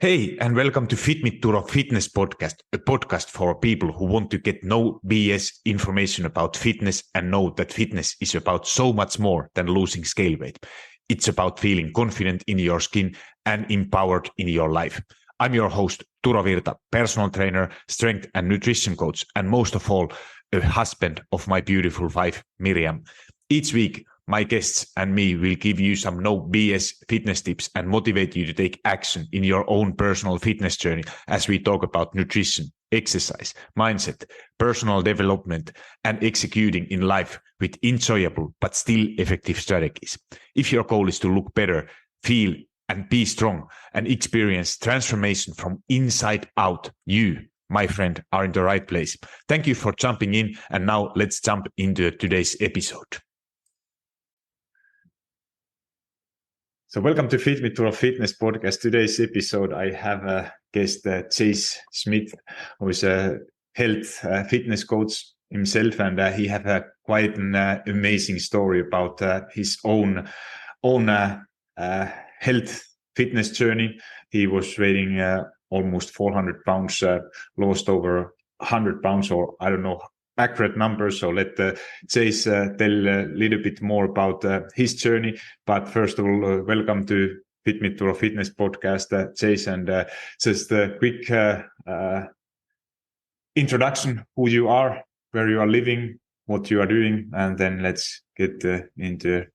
Hey, and welcome to Turo Fitness Podcast, a podcast for people who want to get no BS information about fitness and know that fitness is about so much more than losing scale weight. It's about feeling confident in your skin and empowered in your life. I'm your host, Turo Virta, personal trainer, strength and nutrition coach, and most of all, a husband of my beautiful wife, Miriam. Each week, my guests and me will give you some no BS fitness tips and motivate you to take action in your own personal fitness journey as we talk about nutrition, exercise, mindset, personal development, and executing in life with enjoyable but still effective strategies. If your goal is to look better, feel and be strong and experience transformation from inside out, you, my friend, are in the right place. Thank you for jumping in, and now let's jump into today's episode. So welcome to Turo Fitness Podcast. Today's episode, I have a guest, Chase Smith, who is a health fitness coach himself, and he has quite an amazing story about his own health fitness journey. He was weighing almost 400 pounds, lost over 100 pounds, or I don't know accurate numbers. So let Chase tell a little bit more about his journey. But first of all, welcome to Turo Fitness Podcast, Chase, and just a quick introduction: who you are, where you are living, what you are doing, and then let's get into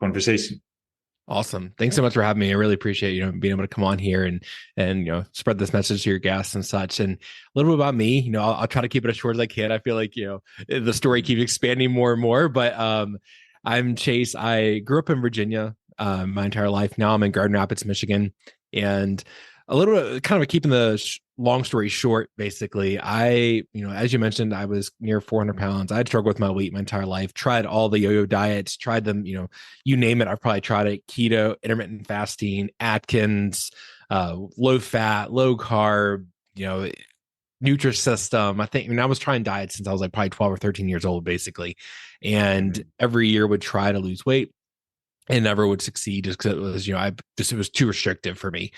conversation. Awesome. Thanks so much for having me. I really appreciate, being able to come on here and spread this message to your guests and such. And a little bit about me, I'll try to keep it as short as I can. I feel like, the story keeps expanding more and more, but I'm Chase. I grew up in Virginia my entire life. Now I'm in Garden Rapids, Michigan. And a little bit kind of keeping the long story short, basically, as you mentioned, I was near 400 pounds. I'd struggled with my weight my entire life, tried all the yo-yo diets, tried them, you name it. I've probably tried it: keto, intermittent fasting, Atkins, low fat, low carb, Nutrisystem. I was trying diets since I was like probably 12 or 13 years old, basically. And every year would try to lose weight and never would succeed just because it was, it was too restrictive for me.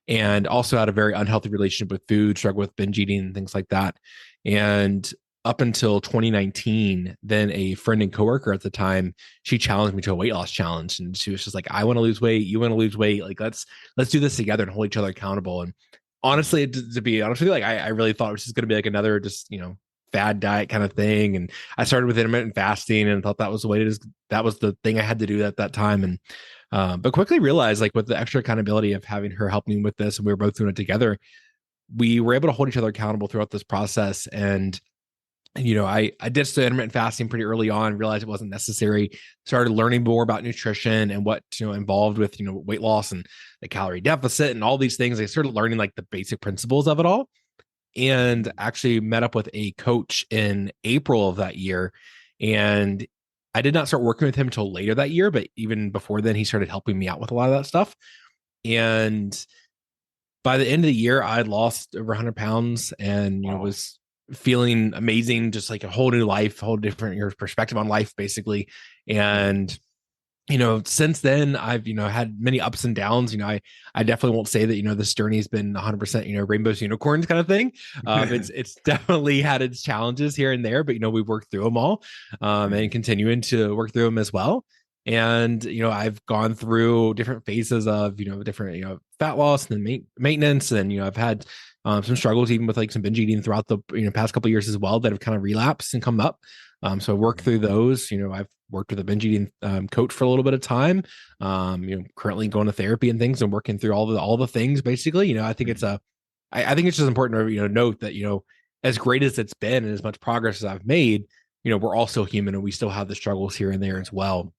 And also had a very unhealthy relationship with food, struggled with binge eating and things like that. And up until 2019, then a friend and coworker at the time, she challenged me to a weight loss challenge. And she was just like, I want to lose weight. You want to lose weight. Like, let's do this together and hold each other accountable. And honestly, to be honest with you, like I really thought it was just going to be like another fad diet kind of thing. And I started with intermittent fasting and thought that was the way that was the thing I had to do at that time. And but quickly realized, like, with the extra accountability of having her help me with this, and we were both doing it together, we were able to hold each other accountable throughout this process. And, I ditched the intermittent fasting pretty early on, realized it wasn't necessary, started learning more about nutrition and what, involved with, weight loss and the calorie deficit and all these things. I started learning like the basic principles of it all, and actually met up with a coach in April of that year. And I did not start working with him until later that year, but even before then, he started helping me out with a lot of that stuff. And by the end of the year, I had lost over 100 pounds and, was feeling amazing, just like a whole new life, whole different perspective on life, basically. And, since then I've, had many ups and downs. I definitely won't say that, this journey has been 100%, rainbows, unicorns kind of thing. It's definitely had its challenges here and there, but, we've worked through them all, and continuing to work through them as well. And, I've gone through different phases of, different, fat loss and maintenance. And, I've had some struggles even with like some binge eating throughout the, past couple of years as well, that have kind of relapsed and come up. So I worked through those. I've worked with a binge eating coach for a little bit of time. Currently going to therapy and things and working through all the things. Basically, I think I think it's just important to note that as great as it's been and as much progress as I've made, we're also human and we still have the struggles here and there as well.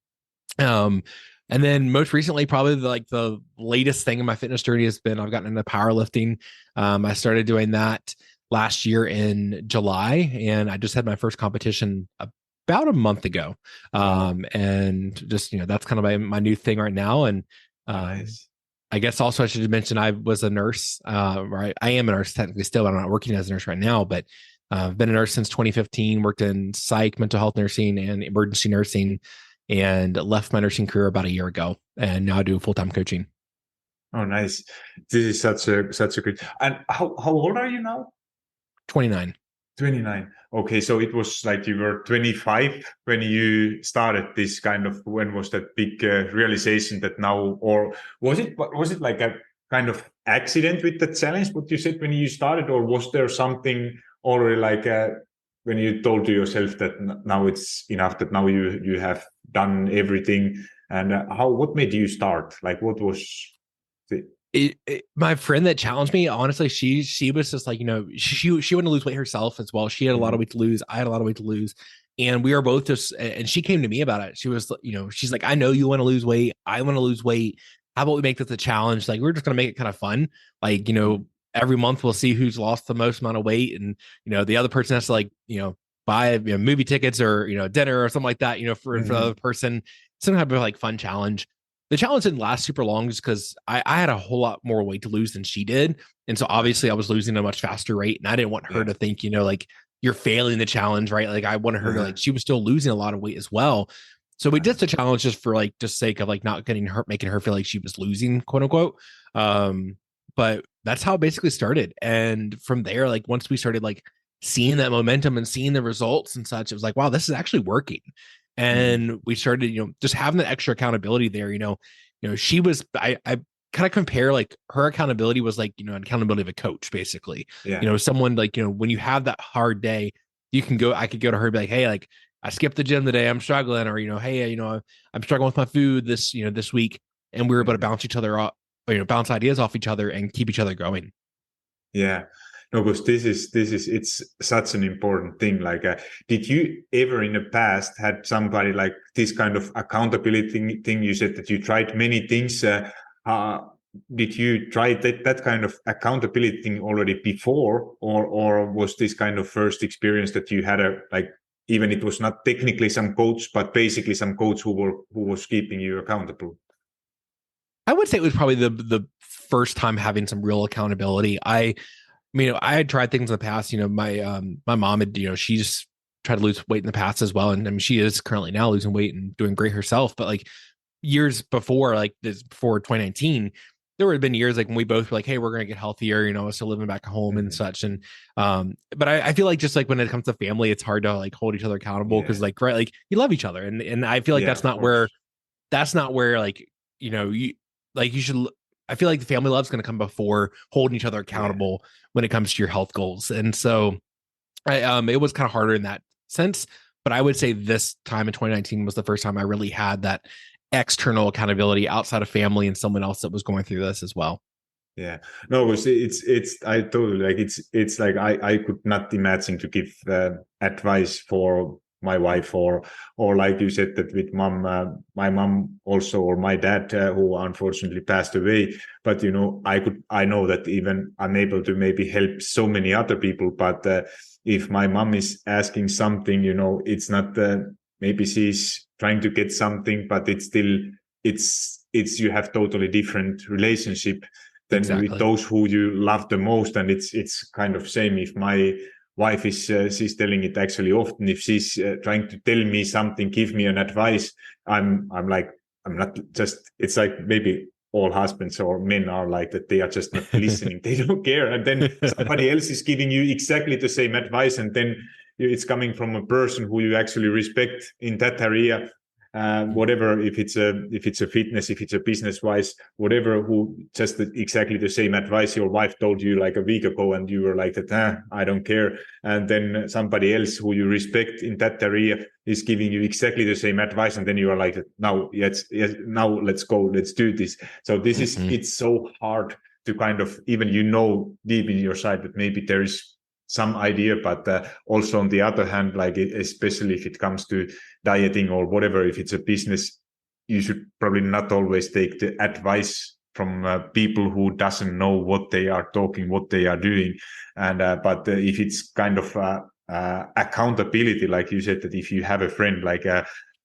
And then most recently, probably the latest thing in my fitness journey has been I've gotten into powerlifting. I started doing that last year in July, and I just had my first competition about a month ago. And just, that's kind of my new thing right now. And nice. I guess also I should mention I was a nurse, right? I am a nurse technically still. I'm not working as a nurse right now, but I've been a nurse since 2015, worked in psych, mental health nursing, and emergency nursing, and left my nursing career about a year ago. And now I do full-time coaching. Oh, nice. This is such a good. And how old are you now? 29. 29. Okay, so it was like you were 25 when you started this kind of, when was that big realization that now, or was it like a kind of accident with the challenge, what you said when you started, or was there something already like when you told to yourself that now it's enough, that now you have done everything, and what made you start? Like what was the, My friend that challenged me, honestly, she was just like, she wanted to lose weight herself as well. She had a lot of weight to lose. I had a lot of weight to lose. And we were both just, and she came to me about it. She was, she's like, I know you want to lose weight. I want to lose weight. How about we make this a challenge? Like, we're just going to make it kind of fun. Like, every month we'll see who's lost the most amount of weight. And, the other person has to like, buy movie tickets or, dinner or something like that, for the other person, some type of like fun challenge. The challenge didn't last super long just because I had a whole lot more weight to lose than she did. And so obviously I was losing at a much faster rate. And I didn't want her to think, like you're failing the challenge, right? Like I wanted her to like, she was still losing a lot of weight as well. So we did the challenge just for like just sake of like not getting her, making her feel like she was losing, quote unquote. But that's how it basically started. And from there, like once we started like seeing that momentum and seeing the results and such, it was like, wow, this is actually working. And we started, just having that extra accountability there. She was, I kind of compare like her accountability was like, an accountability of a coach, basically. yeah. Someone like, when you have that hard day, I could go to her and be like, hey, like I skipped the gym today, I'm struggling, or hey, I'm struggling with my food this week, and we were able to bounce each other off, bounce ideas off each other and keep each other going. Yeah, no, because this is it's such an important thing. Like, did you ever in the past had somebody like this kind of accountability thing? You said that you tried many things. Uh, did you try that kind of accountability thing already before, or was this kind of first experience that you had a like? Even it was not technically some coach, but basically some coach who was keeping you accountable. I would say it was probably the first time having some real accountability. I had tried things in the past. My mom had, she's tried to lose weight in the past as well, and I mean, she is currently now losing weight and doing great herself. But like years before, like this before 2019, there would have been years like when we both were like, "Hey, we're gonna get healthier," still living back home and such. And but I feel like just like when it comes to family, it's hard to like hold each other accountable because Yeah, like right, like you love each other, and I feel like yeah, of course. that's not where like you like you should. I feel like the family love's going to come before holding each other Yeah. accountable when it comes to your health goals. And so it was kind of harder in that sense. But I would say this time in 2019 was the first time I really had that external accountability outside of family and someone else that was going through this as well. Yeah, no, it's I totally like it's like I could not imagine to give advice for my wife, or like you said that with mom, my mom also, or my dad who unfortunately passed away. But I know that even I'm able to maybe help so many other people. But if my mom is asking something, it's not maybe she's trying to get something, but it's still it's you have totally different relationship than with Exactly. those who you love the most. And it's kind of same if my wife is she's telling it actually often. If she's trying to tell me something, give me an advice, I'm like, I'm not just, it's like maybe all husbands or men are like that, they are just not listening. They don't care, and then somebody else is giving you exactly the same advice, and then it's coming from a person who you actually respect in that area. Whatever, if it's a fitness, if it's a business wise, whatever, who just exactly the same advice your wife told you like a week ago, and you were like that, I don't care. And then somebody else who you respect in that area is giving you exactly the same advice, and then you are like, now yes, now let's go, let's do this. So this is, Mm-hmm. it's so hard to kind of, even deep in your side that maybe there is some idea, but also on the other hand, like especially if it comes to dieting or whatever, if it's a business, you should probably not always take the advice from people who doesn't know what they are talking, what they are doing. And but if it's kind of accountability, like you said, that if you have a friend, like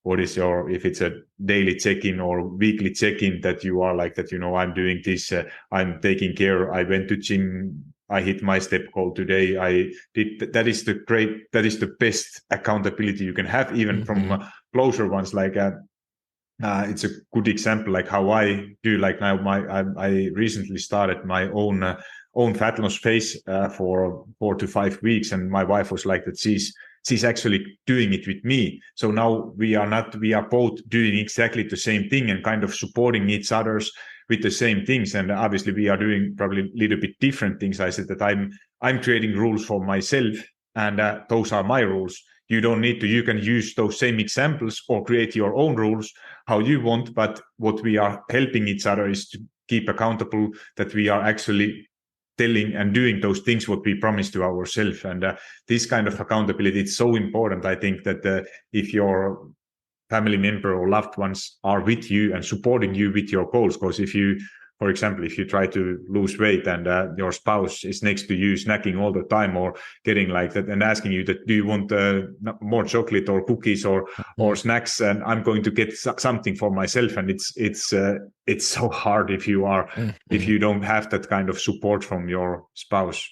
what is your, if it's a daily check-in or weekly check-in, that you are like that, I'm doing this, I'm taking care, I went to gym, I hit my step goal today, I did, that is the best accountability you can have, even Mm-hmm. from closer ones. Like it's a good example, like how I do. Like now, I recently started my own fat loss phase for 4 to 5 weeks, and my wife was like that. She's actually doing it with me. So now we are both doing exactly the same thing and kind of supporting each other's with the same things. And obviously, we are doing probably a little bit different things. I said that I'm creating rules for myself, and those are my rules. You don't need to. You can use those same examples or create your own rules how you want, but what we are helping each other is to keep accountable that we are actually telling and doing those things what we promise to ourselves. And this kind of accountability is so important. I think that if your family member or loved ones are with you and supporting you with your goals, because if you, for example, if you try to lose weight and your spouse is next to you snacking all the time or getting like that and asking you that, do you want more chocolate or cookies or snacks, and I'm going to get something for myself. And it's so hard if you don't have that kind of support from your spouse.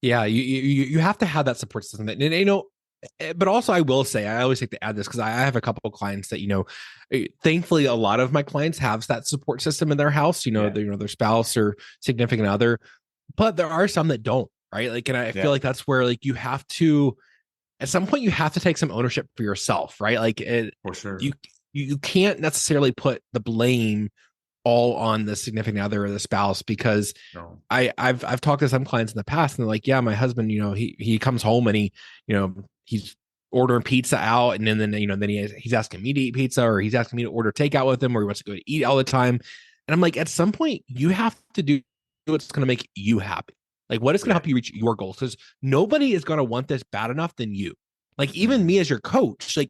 Yeah, you have to have that support system. And you know, but also I will say, I always like to add this because I have a couple of clients that, you know, thankfully a lot of my clients have that support system in their house, you know, Yeah. their spouse or significant other, but there are some that don't, right? Like, and I feel like that's where like you have to, at some point you have to take some ownership for yourself, right? Like For sure. You can't necessarily put the blame all on the significant other or the spouse, because No. I've talked to some clients in the past and they're like, yeah, my husband, you know, he comes home and you know, he's ordering pizza out, and then you know, then he's asking me to eat pizza, or he's asking me to order takeout with him, or he wants to go to eat all the time. And I'm like, at some point you have to do what's going to make you happy. Like what is going to help you reach your goals? Because nobody is going to want this bad enough than you. Like even me as your coach, like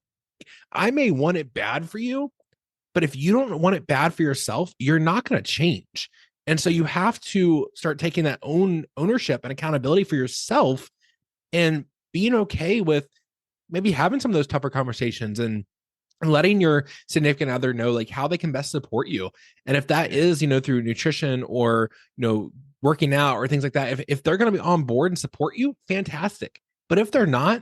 I may want it bad for you, but if you don't want it bad for yourself, you're not going to change. And so you have to start taking that ownership and accountability for yourself, and being okay with maybe having some of those tougher conversations, and letting your significant other know like how they can best support you. And if that is, you know, through nutrition or, you know, working out or things like that, if they're going to be on board and support you, fantastic. But if they're not,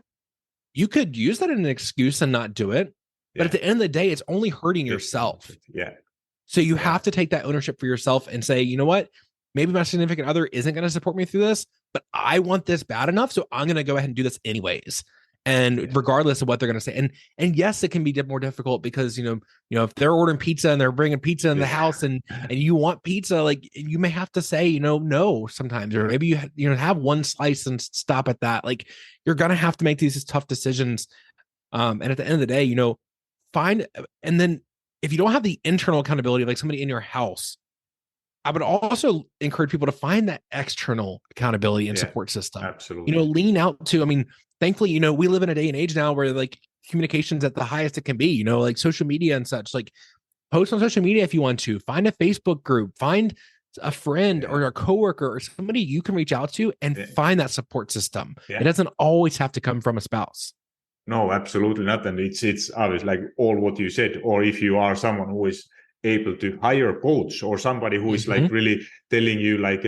you could use that as an excuse and not do it. But at the end of the day, it's only hurting yourself. Yeah. So you have to take that ownership for yourself and say, you know what? Maybe my significant other isn't going to support me through this, but I want this bad enough, so I'm going to go ahead and do this anyways. And regardless of what they're going to say, and yes, it can be more difficult because you know if they're ordering pizza and they're bringing pizza in the house, and you want pizza, like you may have to say, you know, no sometimes, or maybe you know have one slice and stop at that. Like you're going to have to make these tough decisions. And at the end of the day, you know, and then if you don't have the internal accountability of like somebody in your house, I would also encourage people to find that external accountability and support system. Absolutely. You know, lean out to, I mean, thankfully, you know, we live in a day and age now where like communication's at the highest it can be, you know, like social media and such. Like post on social media if you want to, find a Facebook group, find a friend or a coworker or somebody you can reach out to and find that support system. It doesn't always have to come from a spouse. No, absolutely not. And it's obvious, like all what you said, or if you are someone who is able to hire a coach or somebody who is like really telling you like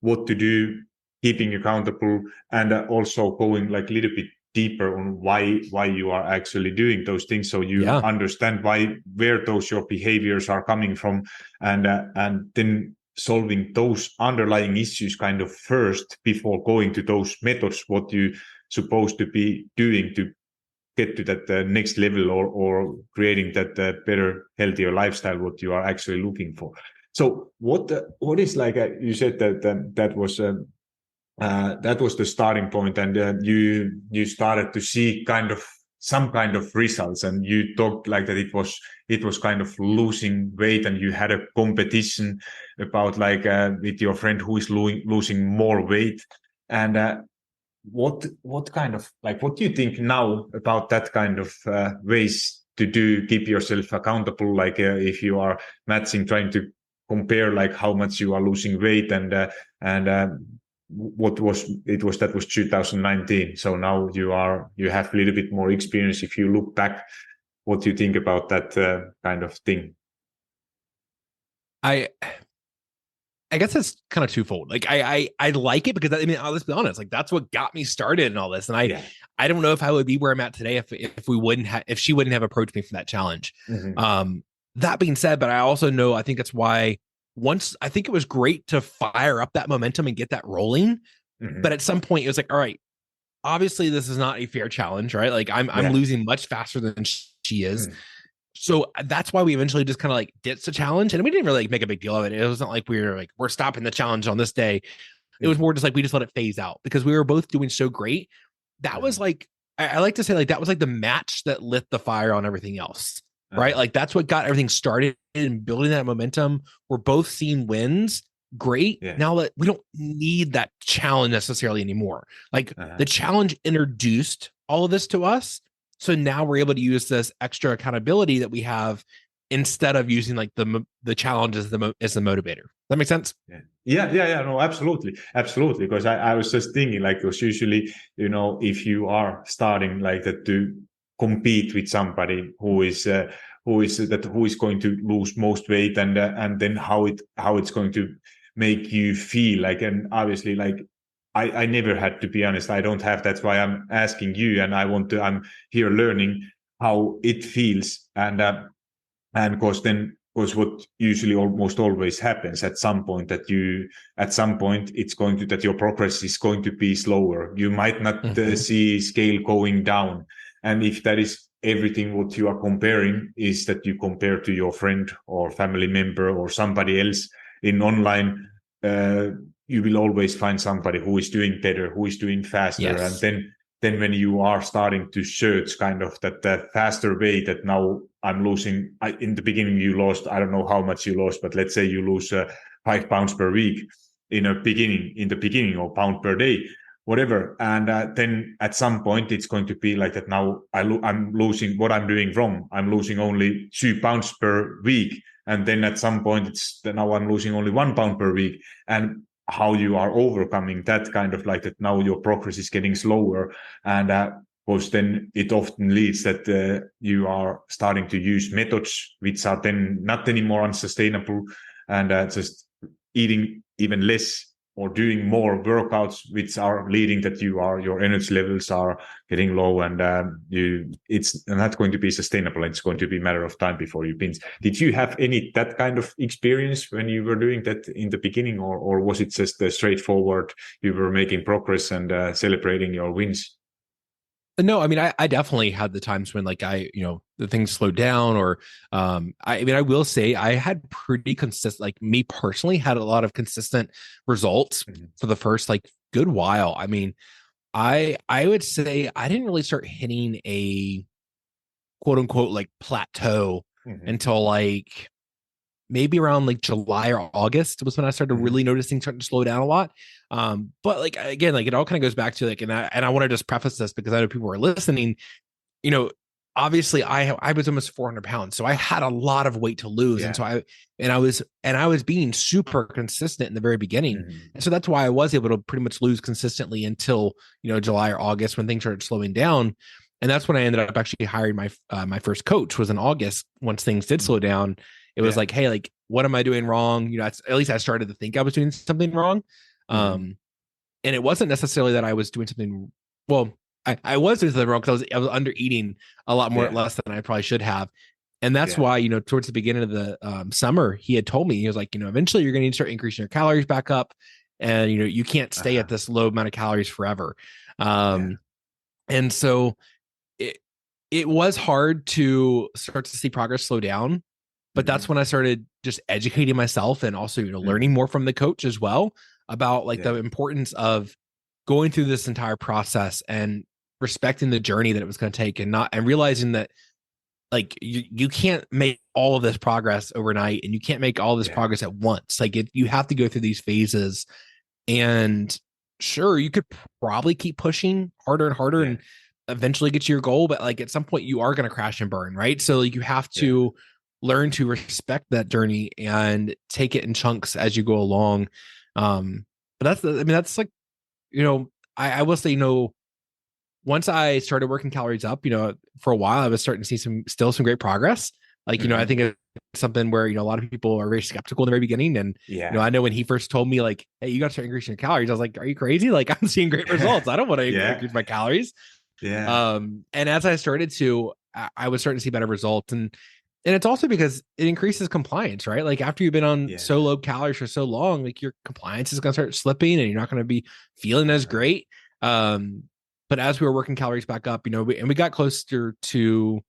what to do, keeping accountable, and also going like a little bit deeper on why you are actually doing those things, so you understand where those your behaviors are coming from, and then solving those underlying issues kind of first before going to those methods what you supposed to be doing to get to that next level, or creating that better, healthier lifestyle what you are actually looking for. So what is like you said that that was the starting point, and you started to see kind of some kind of results, and you talked like that it was kind of losing weight, and you had a competition about like with your friend who is losing more weight. And what kind of like what do you think now about that kind of ways to keep yourself accountable, like if you are trying to compare like how much you are losing weight, and what was that was 2019, so now you have a little bit more experience. If you look back, what do you think about that kind of thing? I guess it's kind of twofold. Like I like it because I mean, let's be honest, like that's what got me started in all this. And I don't know if I would be where I'm at today if she wouldn't have approached me for that challenge. That being said, but I also know, I think that's why once I think it was great to fire up that momentum and get that rolling. But at some point it was like, all right, obviously this is not a fair challenge, right? Like I'm losing much faster than she is. So that's why we eventually just kind of like ditched the challenge, and we didn't really like make a big deal of it. It wasn't like we're stopping the challenge on this day. It was more just like we just let it phase out because we were both doing so great. That was like, I like to say, like that was like the match that lit the fire on everything else, right? Like that's what got everything started and building that momentum. We're both seeing wins. Great. Now that we don't need that challenge necessarily anymore. Like the challenge introduced all of this to us. So now we're able to use this extra accountability that we have instead of using like the challenge as the motivator. Does that make sense? Yeah. No, absolutely. Because I was just thinking, like, because usually, if you are starting like that to compete with somebody who is going to lose most weight, and then how it's going to make you feel like, and obviously, like, I never had, to be honest. I don't have. That's why I'm asking you, and I'm here learning how it feels, and because what usually almost always happens at some point it's going to, that your progress is going to be slower. You might not see scale going down, and if that is everything what you are comparing is that you compare to your friend or family member or somebody else in online, you will always find somebody who is doing better, who is doing faster. And then when you are starting to search kind of that faster way, that now I'm losing, in the beginning you lost, I don't know how much you lost, but let's say you lose 5 pounds per week in the beginning, or pound per day, whatever. And then at some point it's going to be like that. Now I'm losing, what I'm doing wrong. I'm losing only 2 pounds per week. And then at some point now I'm losing only 1 pound per week. And how you are overcoming that kind of like that, now your progress is getting slower. And because then it often leads that you are starting to use methods which are then not anymore unsustainable, and just eating even less or doing more workouts which are leading that your energy levels are getting low, and it's not going to be sustainable. It's going to be a matter of time before you binge. Did you have that kind of experience when you were doing that in the beginning, or was it just straightforward, you were making progress and celebrating your wins? No, I mean, I definitely had the times when like the things slowed down, or I mean, I will say I had pretty consistent, like me personally had a lot of consistent results for the first like good while. I mean, I would say I didn't really start hitting a quote unquote like plateau until like maybe around like July or August was when I started really noticing starting to slow down a lot. But like, again, like it all kind of goes back to like, and I want to just preface this because I know people are listening, obviously I was almost 400 pounds. So I had a lot of weight to lose. And so I was being super consistent in the very beginning. And so that's why I was able to pretty much lose consistently until, July or August when things started slowing down. And that's when I ended up actually hiring my first coach was in August. Once things did slow down, it was like, hey, like, what am I doing wrong? At least I started to think I was doing something wrong. And it wasn't necessarily that I was doing something. Well, I was doing something wrong because I was under eating a lot more less than I probably should have. And that's why, towards the beginning of the summer, he had told me, he was like, eventually you're going to need to start increasing your calories back up. And, you can't stay at this low amount of calories forever. And so it was hard to start to see progress slow down. But that's when I started just educating myself and also, learning more from the coach as well about like the importance of going through this entire process and respecting the journey that it was going to take, and realizing that like you can't make all of this progress overnight, and you can't make all this progress at once. Like you have to go through these phases, and sure, you could probably keep pushing harder and harder and eventually get to your goal. But like at some point you are going to crash and burn. Right. So like you have to learn to respect that journey and take it in chunks as you go along. But that's like, I will say, once I started working calories up, for a while, I was starting to see some great progress. Like, I think it's something where, a lot of people are very skeptical in the very beginning. And, I know when he first told me like, hey, you got to start increasing your calories, I was like, are you crazy? Like I'm seeing great results. I don't want to increase my calories. Yeah. And as I started to, I was starting to see better results. And it's also because it increases compliance, right? Like after you've been on Yeah. so low calories for so long, like your compliance is going to start slipping and you're not going to be feeling as great. Um, but as we were working calories back up, we got closer to,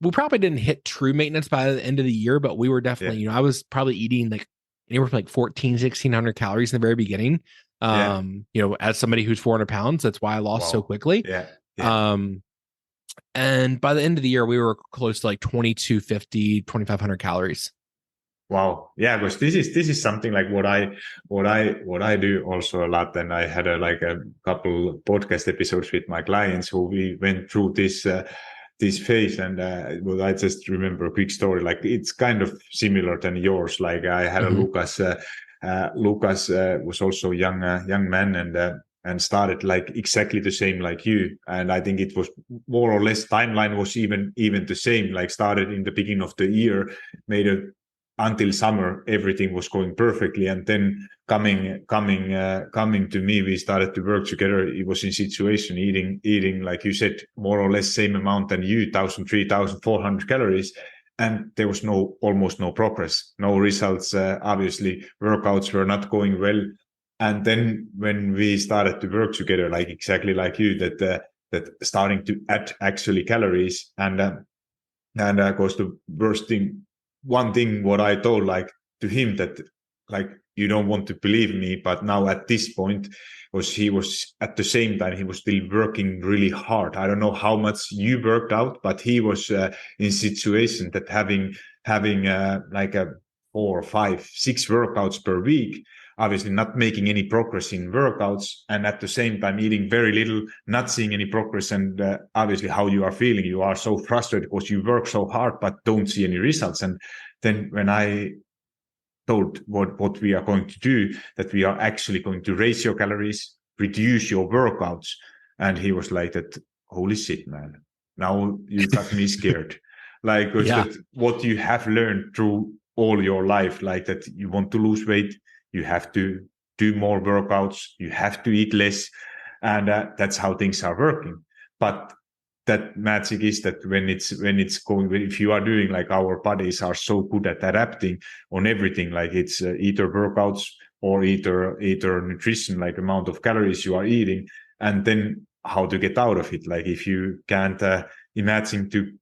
we probably didn't hit true maintenance by the end of the year, but we were definitely, Yeah. I was probably eating like anywhere from like 1,600 calories in the very beginning. Yeah. As somebody who's 400 pounds, that's why I lost so Wow. quickly. Yeah. Yeah. And by the end of the year, we were close to like 2,250, 2,500 calories. Wow. Yeah, because this is something like what I do also a lot. And I had like a couple podcast episodes with my clients who we went through this phase. And well, I just remember a quick story. Like it's kind of similar than yours. Like I had a Mhm. Lucas. Lucas was also young man and started like exactly the same like you. And I think it was more or less timeline was even the same. Like started in the beginning of the year, made a until summer everything was going perfectly, and then coming to me, we started to work together. It was in situation eating like you said, more or less same amount than you, 1,000, 3,400 calories, and there was almost no progress, no results. Obviously workouts were not going well. And then when we started to work together, like exactly like you, that starting to add actually calories, and goes to worst thing. One thing what I told like to him that like you don't want to believe me, but now at this point was he was at the same time he was still working really hard. I don't know how much you worked out, but he was in situation that having like a 4, 5, 6 workouts per week, obviously not making any progress in workouts, and at the same time eating very little, not seeing any progress. And obviously how you are feeling, you are so frustrated because you work so hard but don't see any results. And then when I told what we are going to do, that we are actually going to raise your calories, reduce your workouts, and he was like that, holy shit, man, now you got me scared. Like because Yeah. that what you have learned through all your life, like that you want to lose weight, you have to do more workouts, you have to eat less, and that's how things are working. But that magic is that when it's going, if you are doing like our bodies are so good at adapting on everything, like it's either workouts or either nutrition, like amount of calories you are eating, and then how to get out of it. Like if you can't imagine to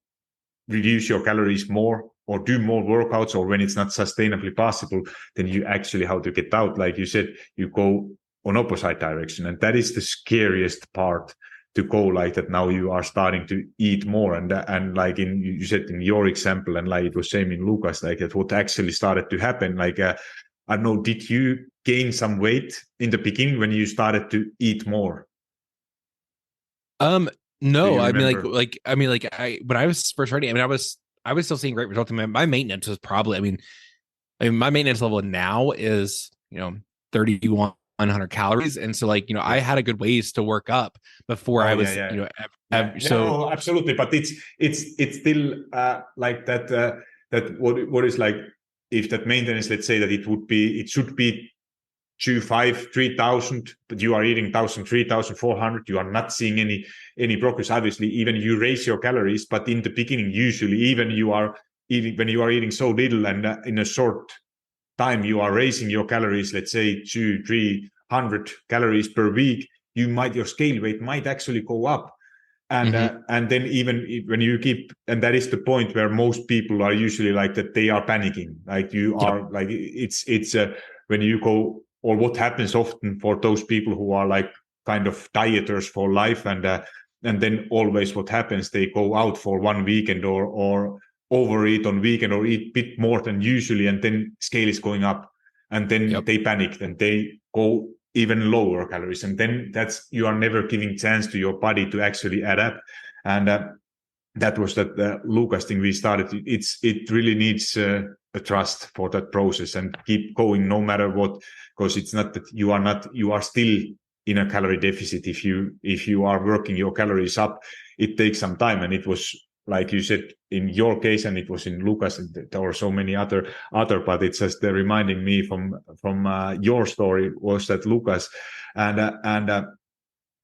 reduce your calories more or do more workouts, or when it's not sustainably possible, then you actually how to get out. Like you said, you go on opposite direction, and that is the scariest part, to go like that. Now you are starting to eat more, and like in you said in your example, and like it was same in Lucas, like that what actually started to happen. Like I don't know, did you gain some weight in the beginning when you started to eat more? Um, Do no, you I mean, remember? when I was first starting, I mean, I was still seeing great results. I mean, my maintenance was probably, I mean, my maintenance level now is, 3,100 calories. And so like, I Yeah. had a good ways to work up before Oh I yeah, was, yeah. Yeah, so no, absolutely. But it's still like that. That what is like, if that maintenance, let's say that it should be 2,500, 3,000, but you are eating 1,000, 3,400. You are not seeing any progress. Obviously, even you raise your calories, but in the beginning, usually even you are eating when you are eating so little, and in a short time you are raising your calories, let's say 200, 300 calories per week, your scale weight might actually go up. mhm. And then even when you keep, and that is the point where most people are usually like that, they are panicking, like you Yep. are like it's when you go, or what happens often for those people who are like kind of dieters for life, and then always what happens, they go out for one weekend, or overeat on weekend, or eat a bit more than usually, and then scale is going up, and then Yep. they panic, and they go even lower calories, and then that's, you are never giving chance to your body to actually adapt. And that was that Lucas thing we started. It really needs a trust for that process, and keep going no matter what, because it's not that you are still in a calorie deficit. If you are working your calories up, it takes some time. And it was like you said in your case, and it was in Lucas, and there were so many other, but it's just reminding me from your story was that Lucas, and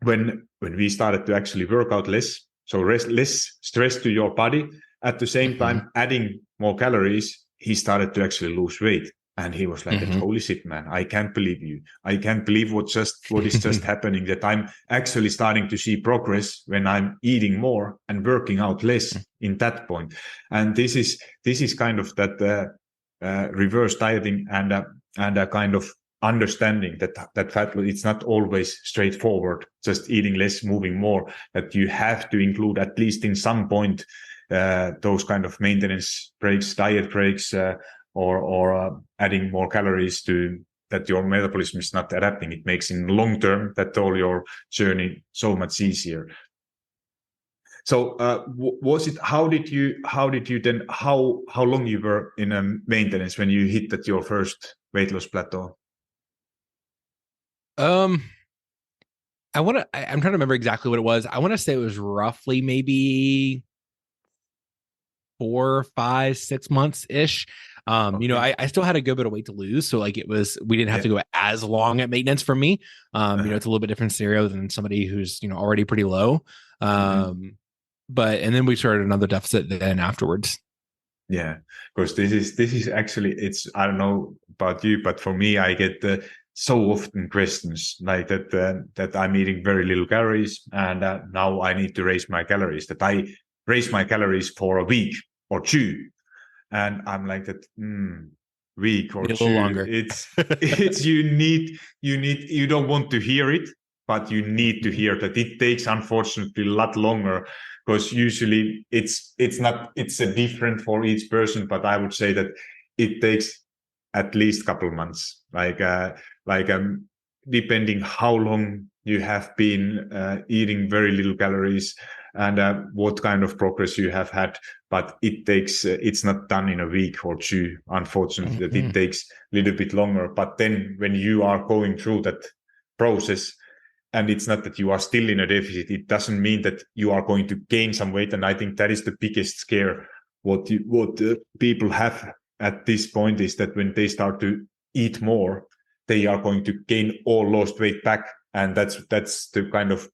when we started to actually work out less, so less stress to your body, at the same time adding more calories, he started to actually lose weight. And he was like, holy shit, man, I can't believe you. I can't believe what is just happening, that I'm actually starting to see progress when I'm eating more and working out less in that point. And this is kind of that reverse dieting and a kind of understanding that fat loss, it's not always straightforward, just eating less, moving more, that you have to include at least in some point those kind of maintenance breaks, diet breaks, or adding more calories to that your metabolism is not adapting. It makes in long term that all your journey so much easier. So was it, how did you then, how long you were in a maintenance when you hit that your first weight loss plateau? I'm trying to remember exactly what it was. I want to say it was roughly maybe 4, 5, 6 months ish. Okay. You know, I still had a good bit of weight to lose. So like we didn't have to go as long at maintenance for me. You know, it's a little bit different scenario than somebody who's, you know, already pretty low. But, and then we started another deficit then afterwards. Yeah, because this is actually, it's, I don't know about you, but for me, I get so often questions like that, that I'm eating very little calories, and now I need to raise my calories, that I raise my calories for a week or two. And I'm like that, week or a little two, longer. it's you don't want to hear it, but you need to hear that it takes, unfortunately, a lot longer, because usually it's a different for each person, but I would say that it takes at least a couple of months, depending how long you have been eating very little calories and what kind of progress you have had. But it takes, it's not done in a week or two, unfortunately, that it takes a little bit longer. But then when you are going through that process, and it's not that you are still in a deficit, it doesn't mean that you are going to gain some weight. And I think that is the biggest scare what people have at this point, is that when they start to eat more, they are going to gain all lost weight back, and that's the kind of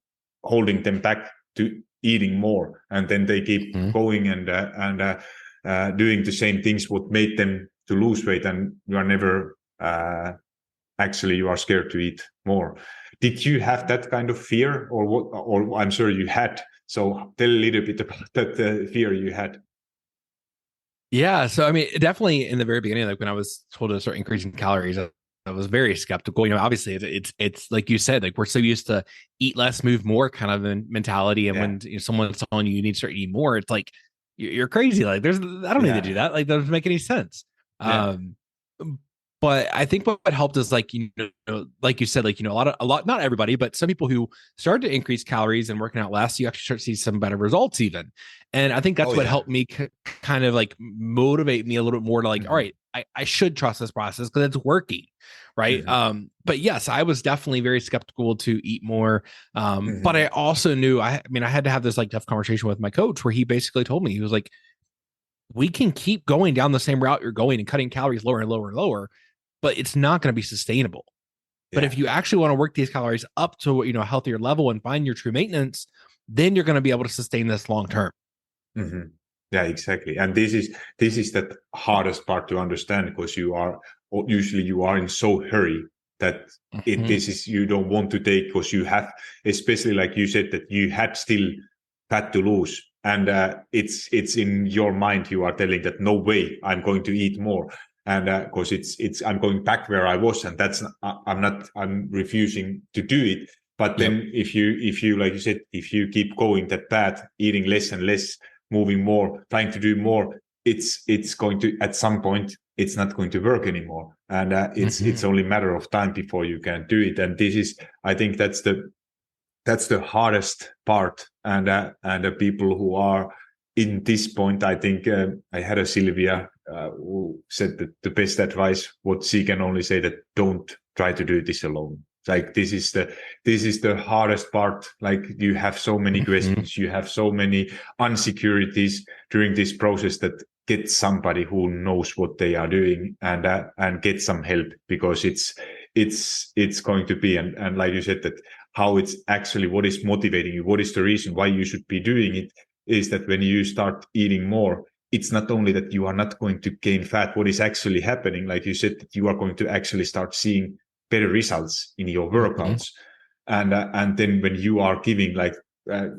holding them back to eating more, and then they keep going and doing the same things what made them to lose weight, and you are never actually, you are scared to eat more. Did you have that kind of fear, or what? Or I'm sure you had. So tell a little bit about that fear you had. Yeah, so I mean, definitely in the very beginning, like when I was told to start increasing calories, I was very skeptical. You know, obviously it's like you said, like we're so used to eat less, move more kind of mentality, and when someone's telling you need to start eating more, it's like you're crazy. Like I don't need to do that. Like that doesn't make any sense. But I think what helped is, like, you know, like you said, like, you know, a lot, not everybody, but some people who started to increase calories and working out less, you actually start to see some better results even. And I think that's what helped me kind of like motivate me a little bit more to like, all right, I should trust this process because it's working. Right. But yes, I was definitely very skeptical to eat more. But I also knew, I mean, I had to have this like tough conversation with my coach where he basically told me, he was like, we can keep going down the same route you're going and cutting calories lower and lower and lower, but it's not going to be sustainable. But if you actually want to work these calories up to, you know, a healthier level and find your true maintenance, then you're going to be able to sustain this long term. Yeah, exactly. And this is the hardest part to understand, because you are in so hurry that this is, you don't want to take, because you have, especially like you said, that you had still fat to lose, and it's in your mind, you are telling that no way I'm going to eat more, and because it's I'm going back where I was, and that's I'm refusing to do it. But then if you like you said, if you keep going that path, eating less and less, moving more, trying to do more, it's going to, at some point, it's not going to work anymore, and it's only a matter of time before you can do it. And this is, I think that's the hardest part, and the people who are in this point, I think I had a Sylvia who said that the best advice, what she can only say, that don't try to do this alone. Like this is the hardest part. Like you have so many questions, you have so many insecurities during this process, that get somebody who knows what they are doing, and get some help, because it's going to be, and like you said, that how it's actually, what is motivating you, what is the reason why you should be doing it, is that when you start eating more, it's not only that you are not going to gain fat. What is actually happening, like you said, that you are going to actually start seeing better results in your workouts. And then when you are giving, like,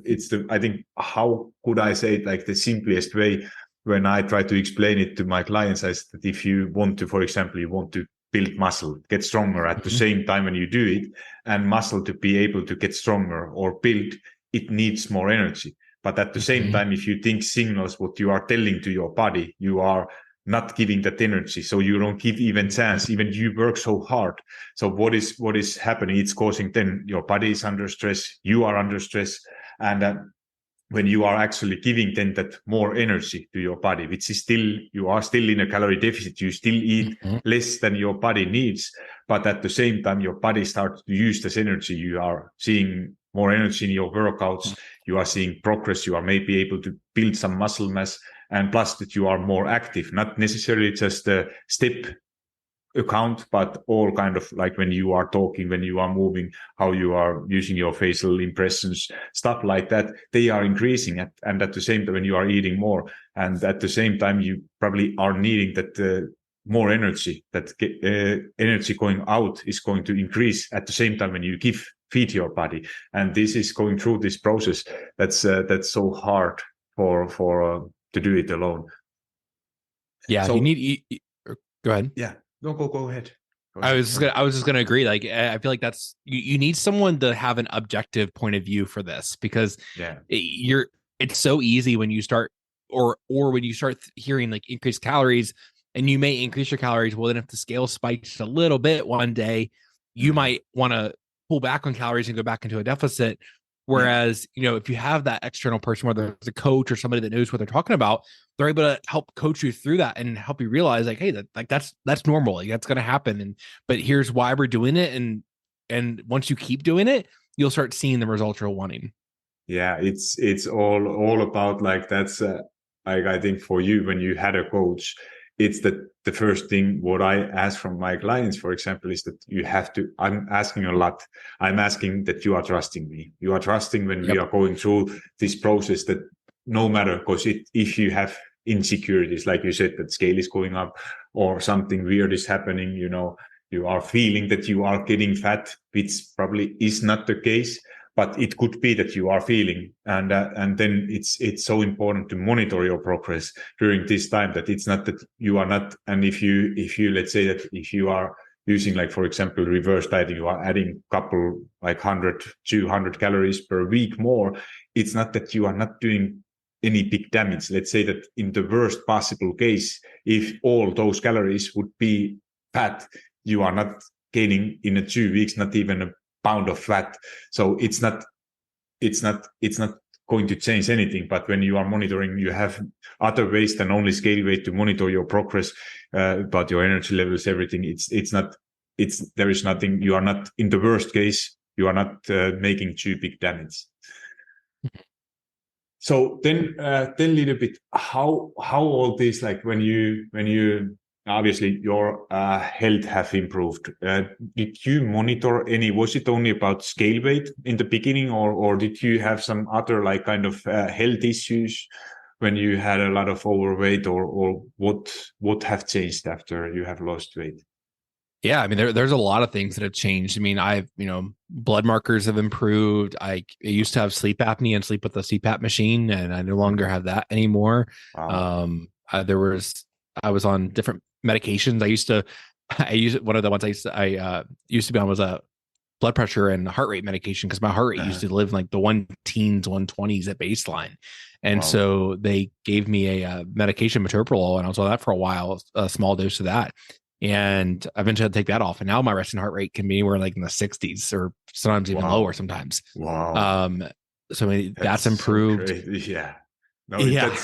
it's the, I think, how could I say it, like the simplest way, when I try to explain it to my clients, is that if you want to, for example, you want to build muscle, get stronger at the same time when you do it, and muscle to be able to get stronger or build, it needs more energy. But at the same time, if you think signals what you are telling to your body, you are not giving that energy. So you don't give even chance, even you work so hard. So what is happening? It's causing, then your body is under stress, you are under stress. And when you are actually giving then that more energy to your body, which is still, you are still in a calorie deficit, you still eat less than your body needs, but at the same time, your body starts to use this energy. You are seeing more energy in your workouts, you are seeing progress, you are maybe able to build some muscle mass, and plus that you are more active, not necessarily just a step account, but all kind of, like when you are talking, when you are moving, how you are using your facial impressions, stuff like that, they are increasing. And at the same time, when you are eating more, and at the same time, you probably are needing that more energy, that energy going out is going to increase at the same time when you feed your body. And this is going through this process that's so hard for to do it alone. Yeah, So you need. Go ahead. Yeah, no, go ahead. I was just gonna agree. Like, I feel like that's you need someone to have an objective point of view for this, because it's so easy when you start, or when you start hearing like increased calories, and you may increase your calories. Well, then if the scale spikes a little bit one day, you might want to pull back on calories and go back into a deficit. Whereas, if you have that external person, whether it's a coach or somebody that knows what they're talking about, they're able to help coach you through that and help you realize, like, hey, that's normal. Like, that's going to happen. But here's why we're doing it. And once you keep doing it, you'll start seeing the results you're wanting. Yeah, it's all about, like, that's like, I think for you, when you had a coach, it's that the first thing what I ask from my clients, for example, is that you have to, I'm asking a lot. I'm asking that you are trusting me. You are trusting when we are going through this process, that no matter, because if you have insecurities, like you said, that scale is going up or something weird is happening, you are feeling that you are getting fat, which probably is not the case, but it could be that you are feeling, and then it's so important to monitor your progress during this time, that it's not that you are not. And if you let's say that if you are using, like, for example, reverse dieting, you are adding couple, like 100 200 calories per week more, it's not that you are not doing any big damage. Let's say that in the worst possible case, if all those calories would be fat, you are not gaining in 2 weeks, not even a pound of fat. So it's not going to change anything. But when you are monitoring, you have other ways than only scale weight to monitor your progress, about your energy levels, everything. There is nothing. You are not, in the worst case, you are not making too big damage. So then a little bit, how all this, like, when you obviously your health have improved. Did you monitor any? Was it only about scale weight in the beginning, or did you have some other, like, kind of health issues when you had a lot of overweight, or what have changed after you have lost weight? Yeah, I mean, there's a lot of things that have changed. I mean, blood markers have improved. I used to have sleep apnea and sleep with the CPAP machine, and I no longer have that anymore. Wow. I was on different medications. One of the ones I used to be on was a blood pressure and heart rate medication, because my heart rate used to live in like the 120s at baseline. And so they gave me a medication, metoprolol, and I was on that for a while, a small dose of that. And eventually I take that off. And now my resting heart rate can be anywhere like in the 60s, or sometimes even lower sometimes. Wow. So I mean, that's improved. So yeah. No, Yeah.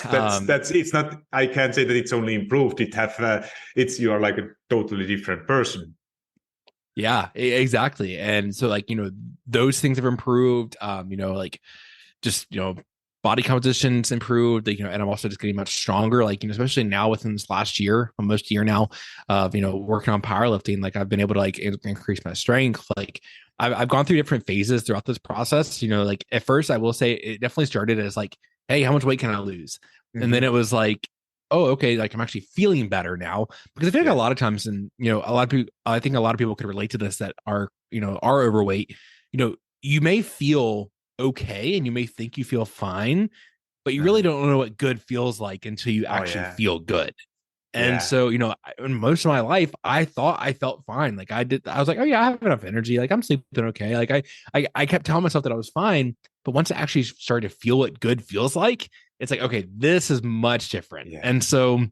that's it's not, I can't say that it's only improved. You are like a totally different person. Yeah, exactly. And so, like, those things have improved. Like, just, body composition's improved, and I'm also just getting much stronger, especially now within this last year, almost a year now of, working on powerlifting. Like I've been able to increase my strength. Like I've gone through different phases throughout this process. Like at first I will say it definitely started as like, hey, how much weight can I lose? And then it was like, oh, okay, like I'm actually feeling better now. Because I feel like a lot of times, and a lot of people, I think a lot of people could relate to this that are overweight. You may feel okay and you may think you feel fine, but you really don't know what good feels like until you actually feel good. And so, in most of my life, I thought I felt fine. Like I was like, oh yeah, I have enough energy. Like I'm sleeping okay. Like I kept telling myself that I was fine. But once I actually started to feel what good feels like, it's like, okay, this is much different. Yeah. And so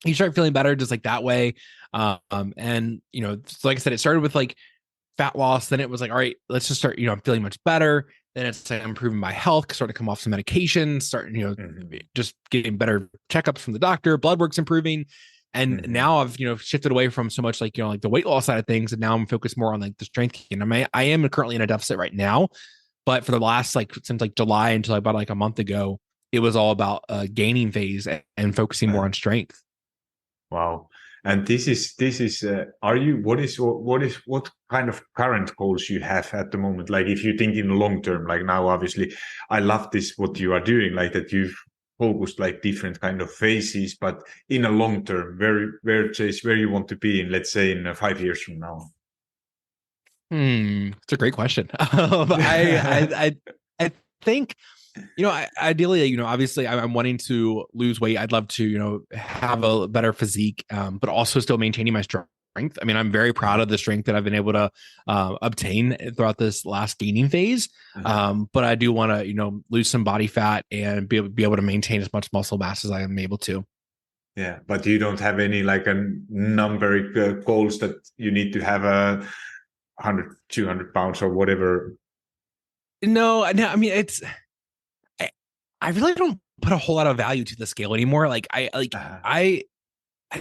you start feeling better just like that way. And like I said, it started with like fat loss. Then it was like, all right, let's just start, I'm feeling much better. Then it's like I'm improving my health, starting to come off some medications, starting, just getting better checkups from the doctor, blood work's improving. And now I've, shifted away from so much like the weight loss side of things. And now I'm focused more on like the strength. I am currently in a deficit right now, but for the last, since like July until about like a month ago, it was all about gaining phase and focusing more on strength. Wow. And what kind of current goals you have at the moment? Like if you think in the long term, like now, obviously, I love this, what you are doing, like that you've focused like different kind of phases, but in a long term, where you want to be in, let's say in 5 years from now? It's a great question. I think, ideally, obviously I'm wanting to lose weight. I'd love to, have a better physique, but also still maintaining my strength. I mean, I'm very proud of the strength that I've been able to obtain throughout this last gaining phase. But I do want to, lose some body fat and be able to maintain as much muscle mass as I am able to. Yeah, but you don't have any like a numeric goals that you need to have 100, 200 pounds or whatever. No, I mean, I really don't put a whole lot of value to the scale anymore. Like I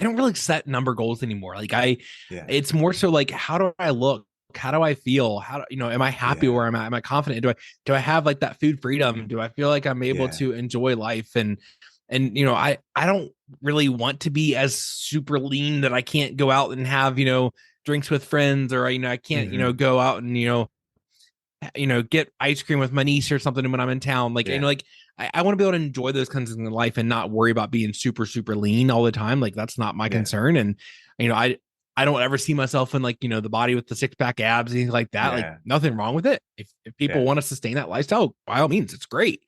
don't really set number goals anymore. It's more so like, how do I look? How do I feel? Am I happy or am I confident? Do I have like that food freedom? Do I feel like I'm able to enjoy life? And I don't really want to be as super lean that I can't go out and have, drinks with friends, or, I can't, go out and, get ice cream with my niece or something when I'm in town. I want to be able to enjoy those kinds of things in life and not worry about being super, super lean all the time. Like that's not my concern. And, I don't ever see myself in like, the body with the 6-pack abs, anything like that. Like nothing wrong with it. If people want to sustain that lifestyle, by all means, it's great.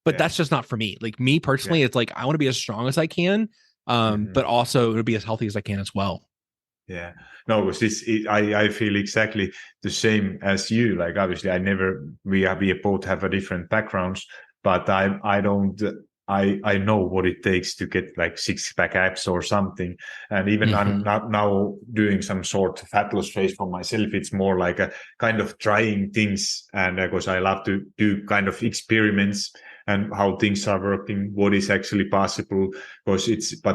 But that's just not for me. Like me personally, it's like, I want to be as strong as I can, but also to be as healthy as I can as well. Yeah, no, because I feel exactly the same as you. Like obviously, we both have a different backgrounds, but I know what it takes to get like 6-pack abs or something. And even I'm not now doing some sort of fat loss phase for myself. It's more like a kind of trying things, and because I love to do kind of experiments and how things are working, what is actually possible. But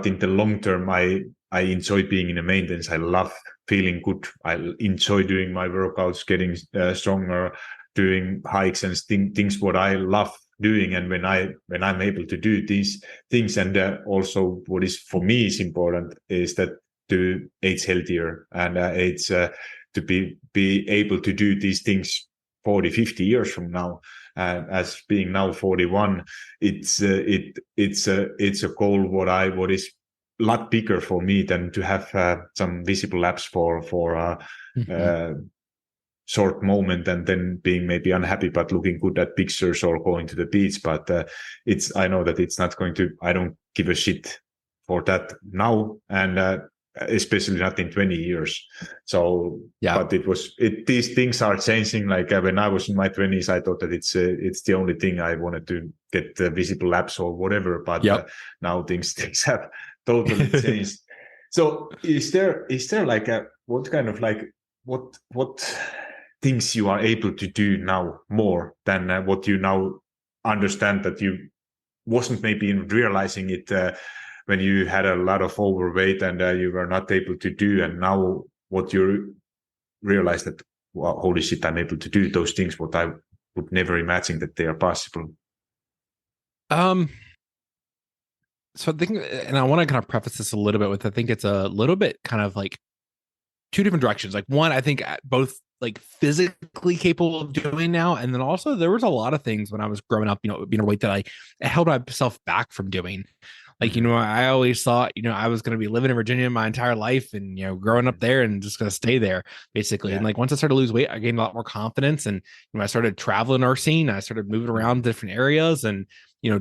in the long term, I enjoy being in a maintenance. I love feeling good. I enjoy doing my workouts, getting stronger, doing hikes and things what I love doing. And when I'm able to do these things, and also what is for me is important is that to age healthier, and it's to be able to do these things 40, 50 years from now. As being now 41, it's a goal what is a lot bigger for me than to have some visible abs for short moment and then being maybe unhappy but looking good at pictures or going to the beach. But I know that it's not going to. I don't give a shit for that now, and especially not in 20 years. So but these things are changing. Like when I was in my 20s, I thought that it's the only thing I wanted to get visible abs or whatever. But now things have totally changed. So is there like what kind of like what things you are able to do now more than what you now understand that you wasn't maybe realizing it when you had a lot of overweight and you were not able to do, and now what you realize that, well, holy shit, I'm able to do those things what I would never imagine that they are possible? So I think, and I want to kind of preface this a little bit with, I think it's a little bit kind of like two different directions. Like one, I think both like physically capable of doing now, and then also there was a lot of things when I was growing up, being a weight that I held myself back from doing. Like, I always thought, I was going to be living in Virginia my entire life and, growing up there and just going to stay there basically. Yeah. And like, once I started to lose weight, I gained a lot more confidence and, I started traveling our scene. I started moving around different areas and,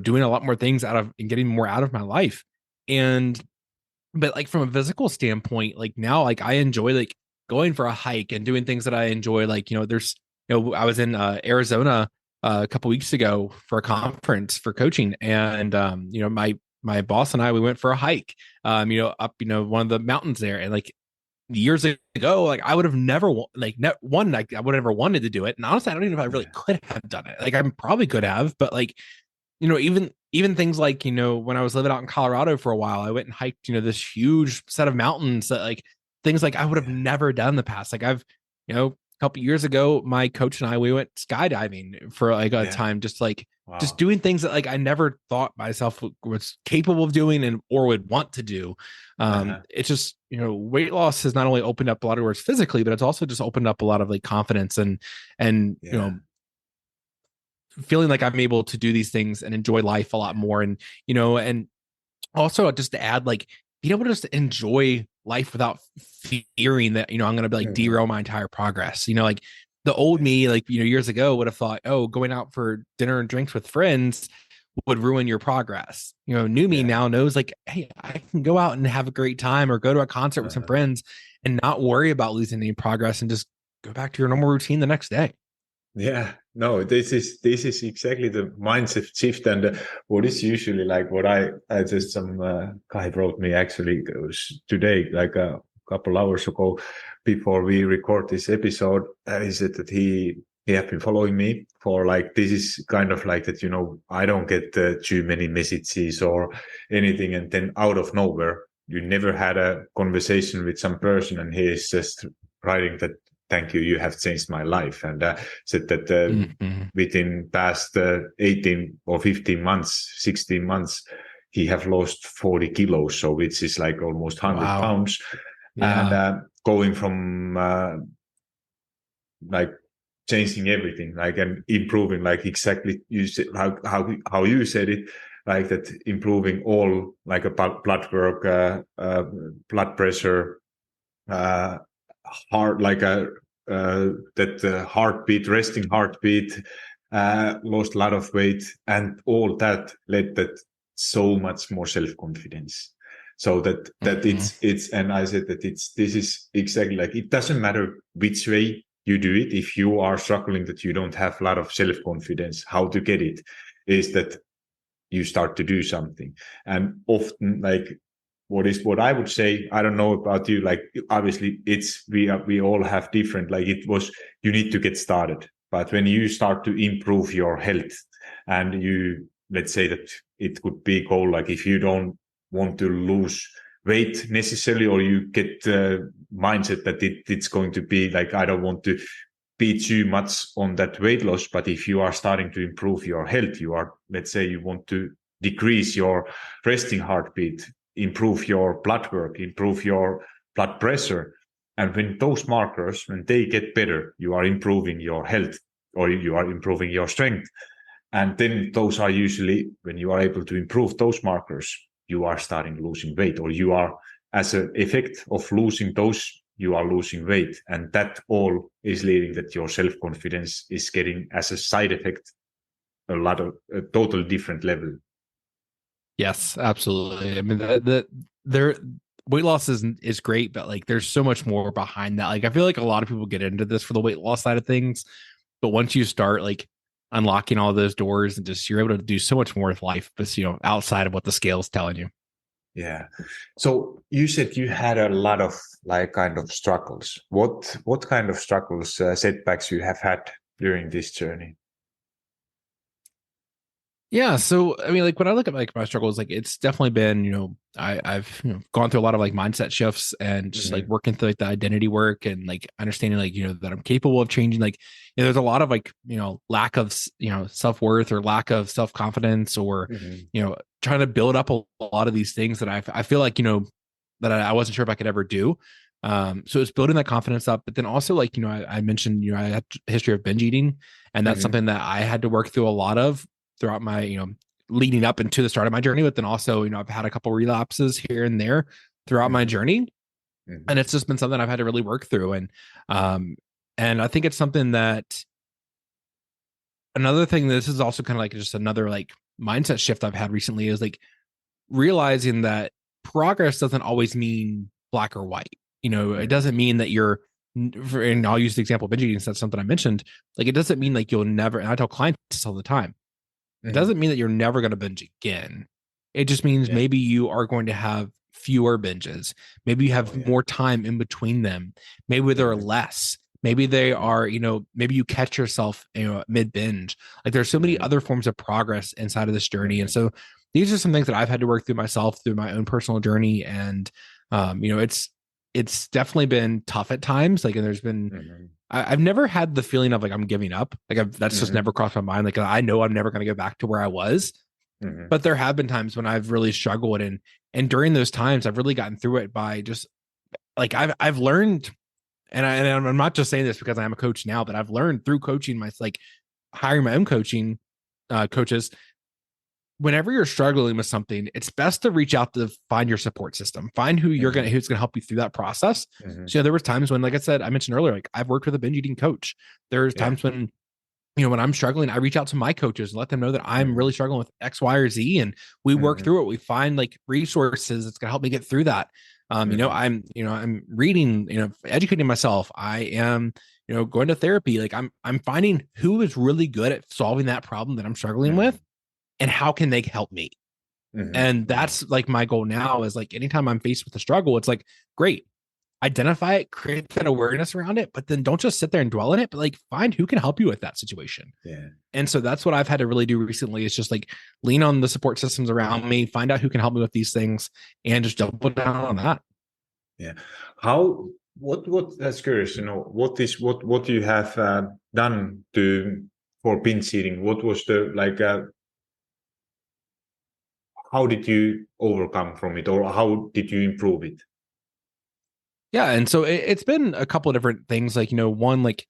doing a lot more things and getting more out of my life. But like from a physical standpoint, like now, like I enjoy like going for a hike and doing things that I enjoy. Like, there's, I was in Arizona a couple weeks ago for a conference for coaching. And, my boss and I, we went for a hike, up, one of the mountains there. And like years ago, like I would have never like I would have never wanted to do it. And honestly, I don't even know if I really could have done it. Like I probably could have, but like, even things like, when I was living out in Colorado for a while, I went and hiked, this huge set of mountains that like things like I would have never done in the past. Like I've, a couple years ago, my coach and I, we went skydiving for like a time, just like, just doing things that like I never thought myself was capable of doing or would want to do. It's just, weight loss has not only opened up a lot of doors physically, but it's also just opened up a lot of like confidence and, feeling like I'm able to do these things and enjoy life a lot more. And, and also just to add, like being able to just enjoy life without fearing that, I'm going to be like derail my entire progress. Like the old me, like, years ago would have thought, oh, going out for dinner and drinks with friends would ruin your progress. New me now knows like, hey, I can go out and have a great time or go to a concert with some friends and not worry about losing any progress and just go back to your normal routine the next day. Yeah, no, this is exactly the mindset shift, and what is usually like what I just some guy wrote me actually it was today, like a couple hours ago, before we record this episode. He said that he have been following me for like this is kind of like that, I don't get too many messages or anything, and then out of nowhere, you never had a conversation with some person, and he is just writing that. Thank you. You have changed my life. And said that within past 18 or 15 months, 16 months, he have lost 40 kilos. So which is like almost 100 pounds. Yeah. And going from like changing everything, like and improving, like exactly you said, how you said it, like that improving all like a blood work, blood pressure, heart, like a that heartbeat, resting heartbeat, lost a lot of weight, and all that led that so much more self-confidence. So that it's and I said that this is exactly like it doesn't matter which way you do it. If you are struggling that you don't have a lot of self-confidence, how to get it is that you start to do something. And often like what I would say, I don't know about you, like obviously it's we all have different, like it was you need to get started. But when you start to improve your health and you let's say that it could be goal, like if you don't want to lose weight necessarily, or you get mindset that it's going to be like I don't want to be too much on that weight loss, but if you are starting to improve your health, you are, let's say you want to decrease your resting heartbeat, improve your blood work, improve your blood pressure. And when those markers, when they get better, you are improving your health or you are improving your strength. And then those are usually, when you are able to improve those markers, you are starting losing weight, or you are, as an effect of losing those, you are losing weight. And that all is leading that your self-confidence is getting, as a side effect, a total different level. Yes, absolutely. I mean, their weight loss is great, but like there's so much more behind that. Like I feel like a lot of people get into this for the weight loss side of things, but once you start like unlocking all those doors and just you're able to do so much more with life, but outside of what the scale's telling you. Yeah. So you said you had a lot of like kind of struggles. What kind of struggles, setbacks you have had during this journey? Yeah. So, I mean, like when I look at like my struggles, like it's definitely been, I've gone through a lot of like mindset shifts and just like Mm-hmm. working through like the identity work and like understanding like, that I'm capable of changing. Like, there's a lot of like, lack of, self-worth or lack of self-confidence or, Mm-hmm. trying to build up a lot of these things that I feel like, that I wasn't sure if I could ever do. So it's building that confidence up, but then also like, I mentioned, I had a history of binge eating, and that's Mm-hmm. something that I had to work through a lot of throughout my, leading up into the start of my journey. But then also, I've had a couple relapses here and there throughout my Mm-hmm. journey. Mm-hmm. And it's just been something I've had to really work through. Um, and I think it's something that another thing, this is also kind of like just another like mindset shift I've had recently is like realizing that progress doesn't always mean black or white. It Mm-hmm. doesn't mean that and I'll use the example of binge eating, so that's something I mentioned. Like, it doesn't mean like you'll never, and I tell clients this all the time, it Mm-hmm. doesn't mean that you're never going to binge again. It just means Yeah. maybe you are going to have fewer binges. Maybe you Oh have yeah. more time in between them. Maybe they're Mm-hmm. less. Maybe they are, maybe you catch yourself, mid binge. Like, there's so many Mm-hmm. other forms of progress inside of this journey. And Mm-hmm. so these are some things that I've had to work through myself through my own personal journey. And, it's definitely been tough at times. Like, and there's been, Mm-hmm. I've never had the feeling of like I'm giving up. Like, that's just Mm-hmm. never crossed my mind. Like, I know I'm never going to go back to where I was, Mm-hmm. but there have been times when I've really struggled, and during those times I've really gotten through it by just like I've learned, and I'm not just saying this because I'm a coach now, but I've learned through coaching my like hiring my own coaching coaches. Whenever you're struggling with something, it's best to reach out to find your support system, find Mm-hmm. who's gonna help you through that process. Mm-hmm. So there was times when, like I said, I mentioned earlier, like I've worked with a binge eating coach. There's Yeah. times when when I'm struggling, I reach out to my coaches and let them know that I'm Mm-hmm. really struggling with X, Y, or Z, and we work Mm-hmm. through it. We find like resources that's gonna help me get through that. Mm-hmm. I'm reading, educating myself. I am, going to therapy. Like, I'm finding who is really good at solving that problem that I'm struggling with, and how can they help me. Mm-hmm. And Yeah. that's like my goal now is like anytime I'm faced with a struggle, it's like, great, identify it, create that awareness around it, but then don't just sit there and dwell in it, but like find who can help you with that situation. Yeah. And so that's what I've had to really do recently is just like lean on the support systems around me, find out who can help me with these things, and just double down on that. Yeah. How? What? That's curious. What you have done to for binge eating? What was the like? How did you overcome from it, or how did you improve it? Yeah. And so it's been a couple of different things. Like, one, like,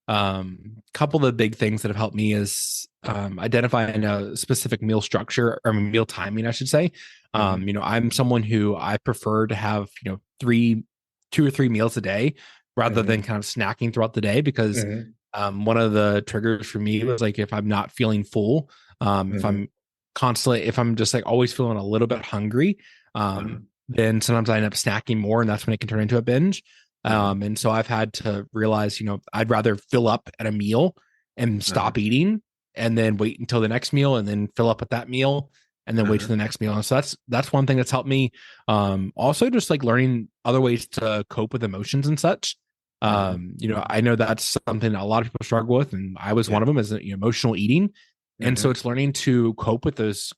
couple of the big things that have helped me is identifying a specific meal structure or meal timing, I should say. Mm-hmm. I'm someone who I prefer to have, 2 or 3 meals a day rather Mm-hmm. than kind of snacking throughout the day because Mm-hmm. one of the triggers for me was like if I'm not feeling full, if Mm-hmm. if I'm just like always feeling a little bit hungry, Uh-huh. then sometimes I end up snacking more, and that's when it can turn into a binge. Uh-huh. And so I've had to realize, I'd rather fill up at a meal and Uh-huh. stop eating, and then wait until the next meal, and then fill up at that meal, and then wait Uh-huh. till the next meal. And so that's one thing that's helped me. Also just like learning other ways to cope with emotions and such. Mm-hmm. I know that's something a lot of people struggle with, and I was Yeah. one of them, is emotional eating. And so Mm-hmm. it's learning to cope with those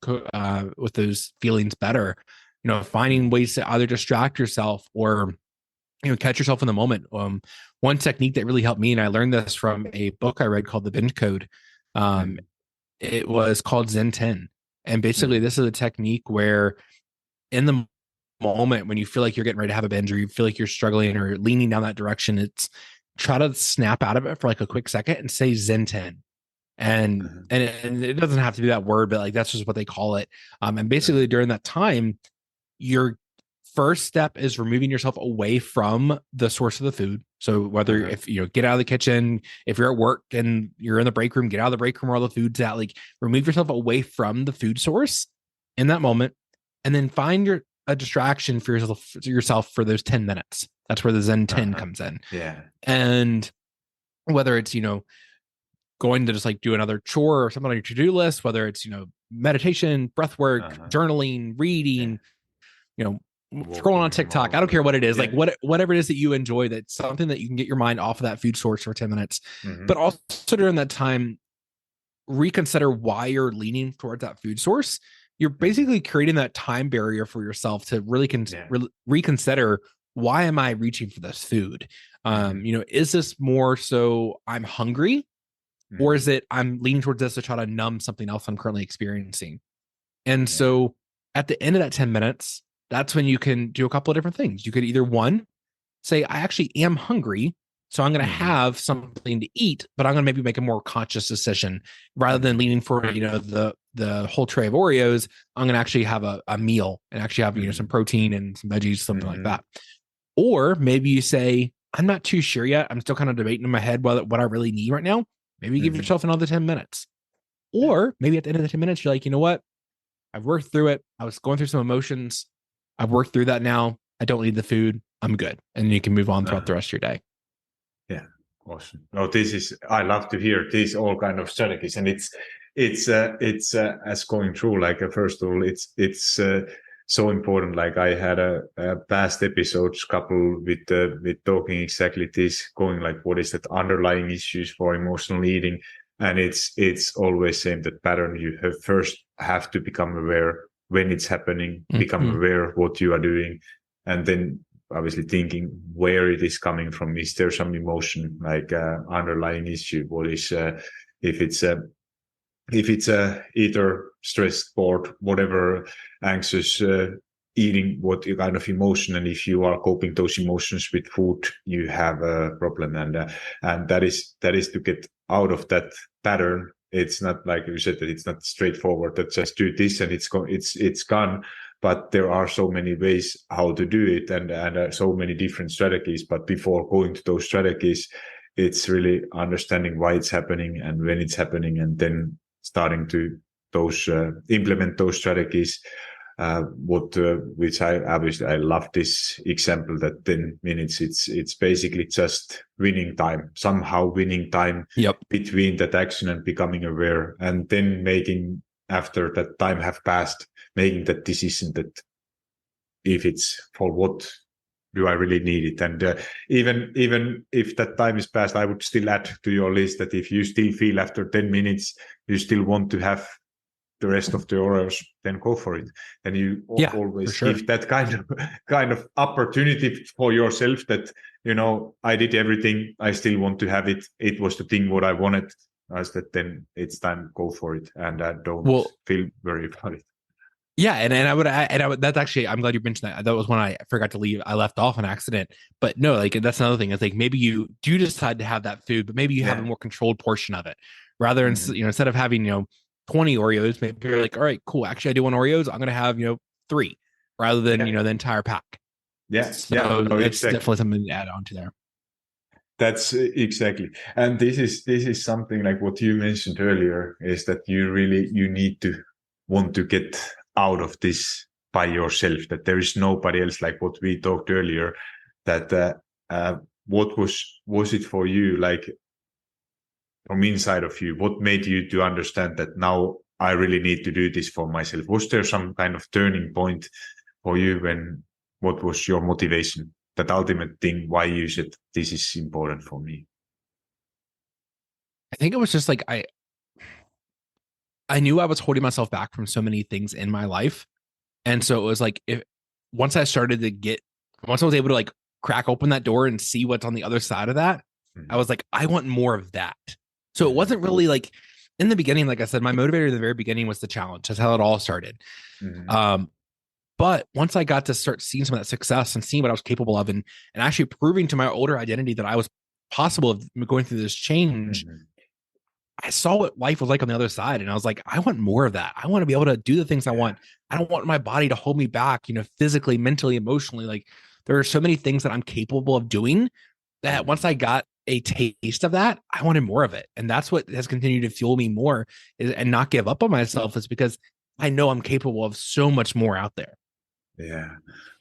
feelings better. Mm-hmm. Finding ways to either distract yourself or catch yourself in the moment. One technique that really helped me, and I learned this from a book I read called The Binge Code. Um, it was called Zen 10, and basically Mm-hmm. this is a technique where in the moment when you feel like you're getting ready to have a binge or you feel like you're struggling or leaning down that direction, it's try to snap out of it for like a quick second and say Zen 10. And Uh-huh. and it doesn't have to be that word, but like that's just what they call it. And Uh-huh. basically during that time, your first step is removing yourself away from the source of the food. So whether Uh-huh. if get out of the kitchen, if you're at work and you're in the break room, get out of the break room where all the food's at, like remove yourself away from the food source in that moment, and then find a distraction for yourself for those 10 minutes. That's where the Zen 10 Uh-huh. comes in. Yeah. And whether it's, going to just like do another chore or something on your to-do list, whether it's, meditation, breath work, Uh-huh. journaling, Yeah. reading, you know, scrolling Walking on in the TikTok. I don't care morning. what it is. Like Yeah. whatever it is that you enjoy, that's something that you can get your mind off of that food source for 10 minutes. Mm-hmm. But also during that time, reconsider why you're leaning towards that food source, you're basically creating that time barrier for yourself to really reconsider, why am I reaching for this food? Is this more so I'm hungry, or is it I'm leaning towards this to try to numb something else I'm currently experiencing? And so at the end of that 10 minutes, that's when you can do a couple of different things. You could either, one, say, I actually am hungry, so I'm going to have something to eat, but I'm going to maybe make a more conscious decision rather than leaning for, the whole tray of Oreos. I'm going to actually have a meal and actually have, some protein and some veggies, something like that. Or maybe you say, I'm not too sure yet. I'm still kind of debating in my head what I really need right now. Maybe give yourself another 10 minutes. Or maybe at the end of the 10 minutes, you're like, you know what? I've worked through it. I was going through some emotions. I've worked through that now. I don't need the food. I'm good. And you can move on throughout the rest of your day. Yeah. Awesome. No, I love to hear these all kind of strategies. And it's as going through, like, first of all, it's so important. Like, I had a past episodes couple with talking exactly this, going like, what is that underlying issues for emotional eating? And it's always same, that pattern. You first have to become aware when it's happening, become aware of what you are doing, and then obviously thinking where it is coming from. Is there some emotion, like underlying issue? What is if it's either stressed, bored, whatever, anxious, eating, what kind of emotion, and if you are coping those emotions with food, you have a problem. And that is to get out of that pattern. It's not like you said, that it's not straightforward that just do this and it's gone. But there are so many ways how to do it, and so many different strategies. But before going to those strategies, it's really understanding why it's happening and when it's happening, and then starting to implement those strategies. Which I love this example, that 10 minutes, it's basically just winning time, somehow winning time between that action and becoming aware, and then making, after that time have passed, making that decision that if it's for what do I really need it. And even if that time is passed, I would still add to your list that if you still feel after 10 minutes you still want to have the rest of the Oreos, then go for it. And you always give that kind of opportunity for yourself, that, I did everything, I still want to have it. It was the thing what I wanted. As that, then it's time, go for it, and don't feel worried about it. Yeah, and I would. That's actually, I'm glad you mentioned that. That was one I forgot to leave. I left off on accident. But no, like, that's another thing. It's like, maybe you do decide to have that food, but maybe you have a more controlled portion of it, rather than instead of having 20 Oreos, maybe you're like, all right, cool. Actually, I do want Oreos. I'm gonna have 3, rather than the entire pack. So it's definitely something to add on to there. That's exactly. And this is something like what you mentioned earlier, is that you need to want to get out of this by yourself, that there is nobody else, like what we talked earlier, that what was it for you, like from inside of you, what made you to understand that now I really need to do this for myself? Was there some kind of turning point for you? What was your motivation, that ultimate thing why you said this is important for me? I think it was just like, I knew I was holding myself back from so many things in my life. And so it was like, once I was able to like crack open that door and see what's on the other side of that, I was like, I want more of that. So it wasn't really like, in the beginning, like I said, my motivator at the very beginning was the challenge. That's how it all started. But once I got to start seeing some of that success and seeing what I was capable of, and actually proving to my older identity that I was possible of going through this change, I saw what life was like on the other side. And I was like, I want more of that. I want to be able to do the things I want. I don't want my body to hold me back, physically, mentally, emotionally. Like, there are so many things that I'm capable of doing that once I got a taste of that, I wanted more of it. And that's what has continued to fuel me more, and not give up on myself, is because I know I'm capable of so much more out there. Yeah,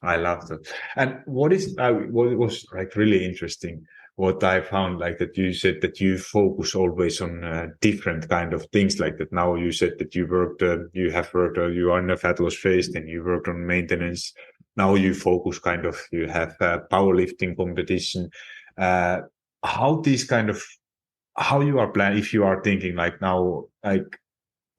I love that. And what was like really interesting, what I found, like that you said that you focus always on different kind of things, like that. Now you said that you are in a fat loss phase, then you worked on maintenance. Now you focus you have powerlifting competition. How these kind of how you are planning, if you are thinking like now, like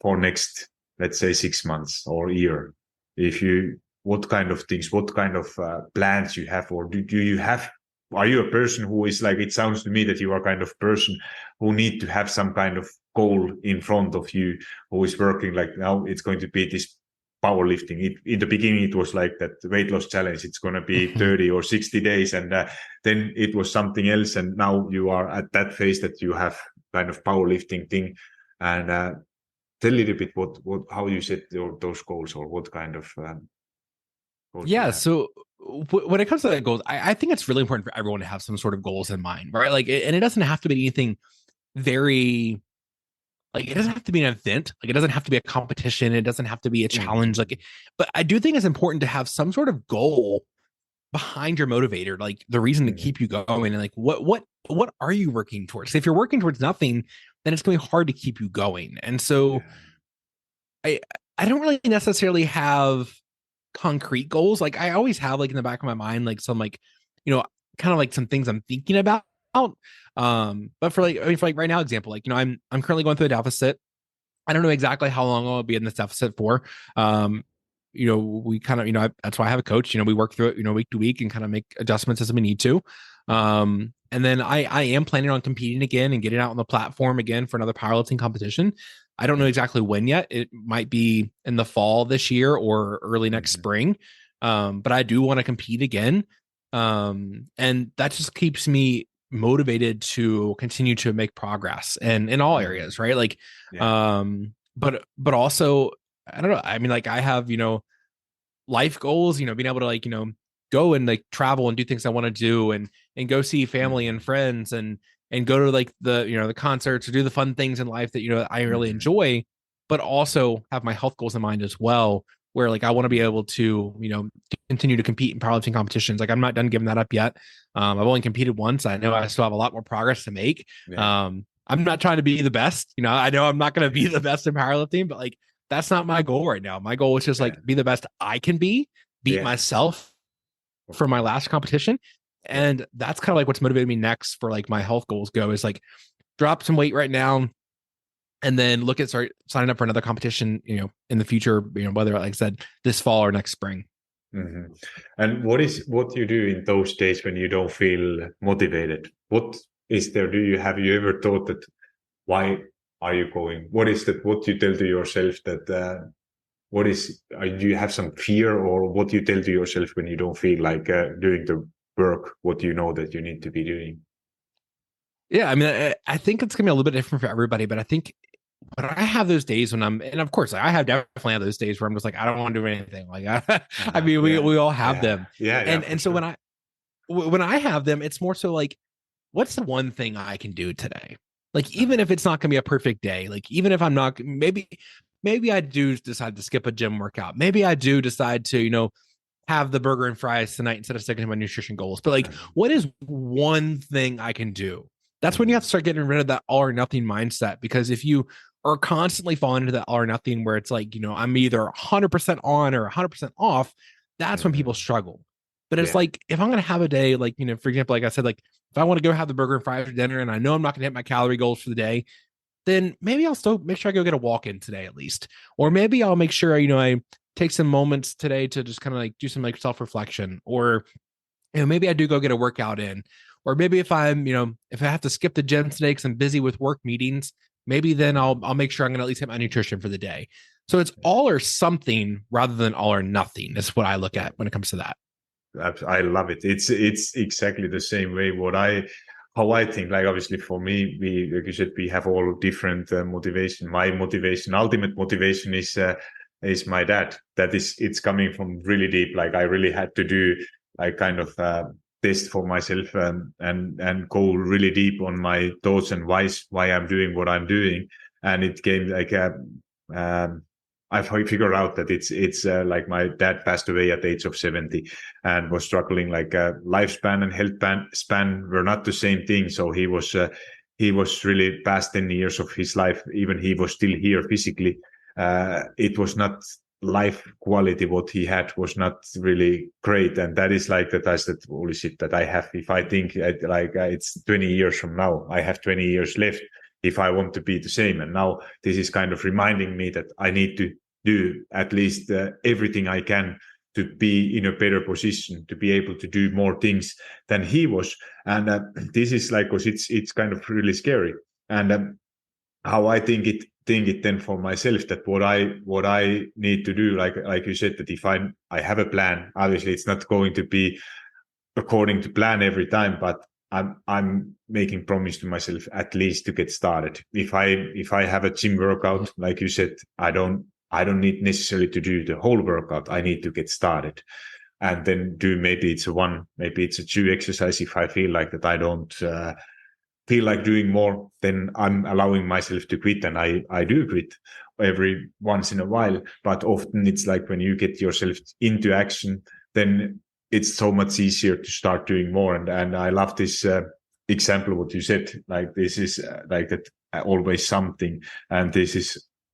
for next, let's say 6 months or a year, if you, what kind of things, what kind of plans you have, or do you have, are you a person who is like, it sounds to me that you are kind of person who need to have some kind of goal in front of you, who is working like now it's going to be this powerlifting. In the beginning, it was like that weight loss challenge. It's going to be 30 or 60 days. And then it was something else. And now you are at that phase that you have kind of powerlifting thing. And tell a little bit how you set those goals, or what kind of goals you Yeah. have. So when it comes to that goals, I think it's really important for everyone to have some sort of goals in mind, right? Like, and it doesn't have to be anything very, like, it doesn't have to be an event. Like, it doesn't have to be a competition. It doesn't have to be a challenge. Like, but I do think it's important to have some sort of goal behind your motivator, like the reason to keep you going. And like, what are you working towards? If you're working towards nothing, then it's going to be hard to keep you going. And so I, I don't really necessarily have concrete goals. Like, I always have, like, in the back of my mind, like some, like, kind of like some things I'm thinking about. But for like, I mean, for like right now, example, like, I'm currently going through a deficit. I don't know exactly how long I'll be in this deficit for. We kind of, that's why I have a coach. We work through it, week to week, and kind of make adjustments as we need to. And then I am planning on competing again and getting out on the platform again for another powerlifting competition. I don't know exactly when yet. It might be in the fall this year or early next spring. But I do want to compete again. And that just keeps me motivated to continue to make progress and in all areas, right? Like, but also, I don't know. I mean, like, I have, life goals, being able to, like, go and like travel and do things I want to do, and go see family and friends, and go to like the concerts, or do the fun things in life that I really enjoy, but also have my health goals in mind as well, where like I want to be able to continue to compete in powerlifting competitions. Like, I'm not done giving that up yet. I've only competed once. I know I still have a lot more progress to make. I'm not trying to be the best. I know I'm not going to be the best in powerlifting, but like, that's not my goal right now. My goal is just like be the best I can beat myself for my last competition. And that's kind of like what's motivated me next for like my health goals go, is like drop some weight right now, and then start signing up for another competition, in the future, whether, like I said, this fall or next spring. And what you do in those days when you don't feel motivated? What is there? Have you ever thought that, why are you going? What is that? What you tell to yourself that, do you have some fear, or what you tell to yourself when you don't feel like doing the work, what you know that you need to be doing? Yeah. I mean, I think it's going to be a little bit different for everybody, but I think when I have those days when and of course, I have definitely have those days where I'm just like, I don't want to do anything. Like, I mean, we all have them. And so when I have them, it's more so like, what's the one thing I can do today? Like, even if it's not going to be a perfect day, like, even if I'm not, maybe I do decide to skip a gym workout. Maybe I do decide to, have the burger and fries tonight instead of sticking to my nutrition goals. But like, what is one thing I can do? That's when you have to start getting rid of that all or nothing mindset. Because if you are constantly falling into that all or nothing, where it's like, I'm either 100% on or 100% off, that's when people struggle. But it's like, if I'm going to have a day, like, for example, like I said, like, if I want to go have the burger and fries for dinner and I know I'm not going to hit my calorie goals for the day, then maybe I'll still make sure I go get a walk in today at least. Or maybe I'll make sure, I take some moments today to just kind of like do some like self-reflection. Or, maybe I do go get a workout in. Or maybe if I'm, if I have to skip the gym today because I'm busy with work meetings, maybe then I'll make sure I'm going to at least hit my nutrition for the day. So it's all or something rather than all or nothing. That's what I look at when it comes to that. I love it. It's exactly the same way how I think. Like, obviously for me, like you said, we have all different motivation. My motivation, ultimate motivation, is my dad. It's coming from really deep. Like, I really had to do like kind of test for myself, and go really deep on my thoughts and why I'm doing what I'm doing. And it came like I've figured out that it's like my dad passed away at the age of 70 and was struggling. Like, lifespan and health span were not the same thing. So he was really past 10 years of his life, even he was still here physically. It was not life quality what he had was not really great. And that is like that I said, holy shit, that I have, if I think it's 20 years from now, I have 20 years left if I want to be the same. And now this is kind of reminding me that I need to do at least everything I can to be in a better position, to be able to do more things than he was. And this is like, because it's kind of really scary. And how I think it then for myself, that what I need to do, like you said, that if I have a plan, obviously it's not going to be according to plan every time, but I'm making promise to myself at least to get started. If I have a gym workout, like you said, I don't need necessarily to do the whole workout. I need to get started, and then do maybe it's a 2 exercise. If I feel like that I don't feel like doing more, then I'm allowing myself to quit, and I do quit every once in a while. But often it's like when you get yourself into action, then it's so much easier to start doing more. And I love this example what you said. Like this is like that always something, and this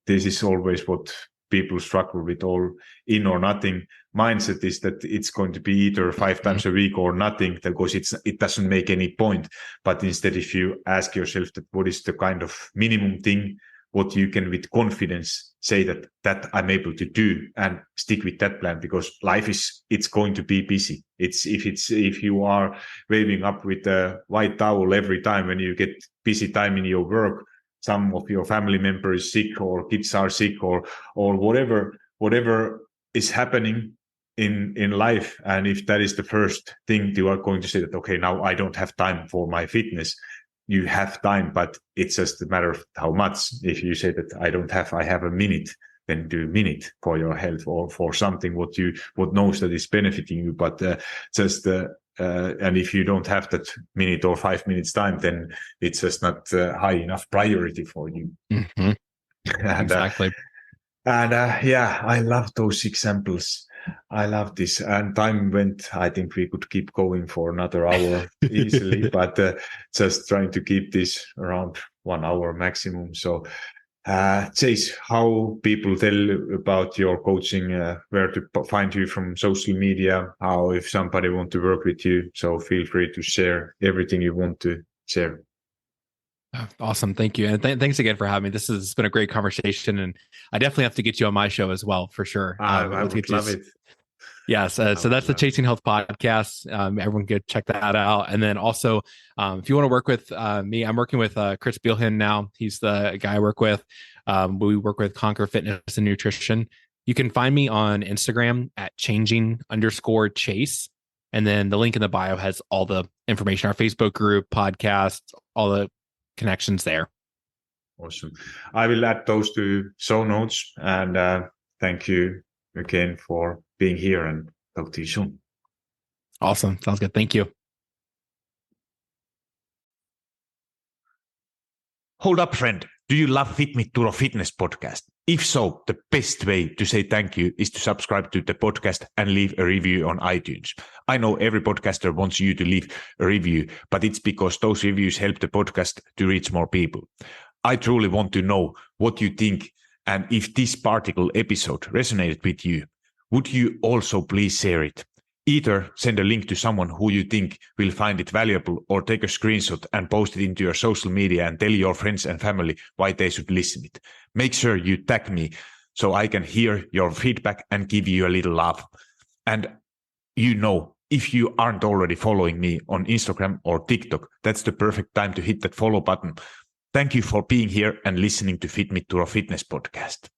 is always what people struggle with. All in or nothing mindset is that it's going to be either 5 times a week or nothing, because it doesn't make any point. But instead, if you ask yourself that what is the kind of minimum thing what you can with confidence say that I'm able to do, and stick with that plan, because life it's going to be busy. If you are waving up with a white towel every time when you get busy time in your work, some of your family member is sick, or kids are sick, or whatever is happening in life. And if that is the first thing you are going to say that, okay, now I don't have time for my fitness. You have time, but it's just a matter of how much. If you say that I have a minute, then do a minute for your health, or for something what knows that is benefiting you. But and if you don't have that minute or 5 minutes time, then it's just not high enough priority for you. Mm-hmm. And, exactly. Yeah, I love those examples. I love this. And time went, I think we could keep going for another hour easily, but just trying to keep this around 1 hour maximum. So, Chase, how people tell about your coaching, where to find you from social media, how if somebody want to work with you. So feel free to share everything you want to share. Awesome. Thank you. And thanks again for having me. This has been a great conversation, and I definitely have to get you on my show as well, for sure. I would love it. Yes. So that's the Chasing Health podcast. Everyone go check that out. And then also, if you want to work with me, I'm working with Chris Bielhin now. He's the guy I work with. We work with Conquer Fitness and Nutrition. You can find me on Instagram at changing_chase. And then the link in the bio has all the information, our Facebook group, podcast, all the connections there. Awesome. I will add those to show notes, and thank you again for being here, and talk to you soon. Awesome. Sounds good. Thank you. Hold up, friend. Do you love Fit Me Turo Fitness podcast? If so, the best way to say thank you is to subscribe to the podcast and leave a review on iTunes. I know every podcaster wants you to leave a review, but it's because those reviews help the podcast to reach more people. I truly want to know what you think, and if this particular episode resonated with you, would you also please share it? Either send a link to someone who you think will find it valuable, or take a screenshot and post it into your social media and tell your friends and family why they should listen it. Make sure you tag me so I can hear your feedback and give you a little love. And if you aren't already following me on Instagram or TikTok, that's the perfect time to hit that follow button. Thank you for being here and listening to Fit Me Turo Fitness podcast.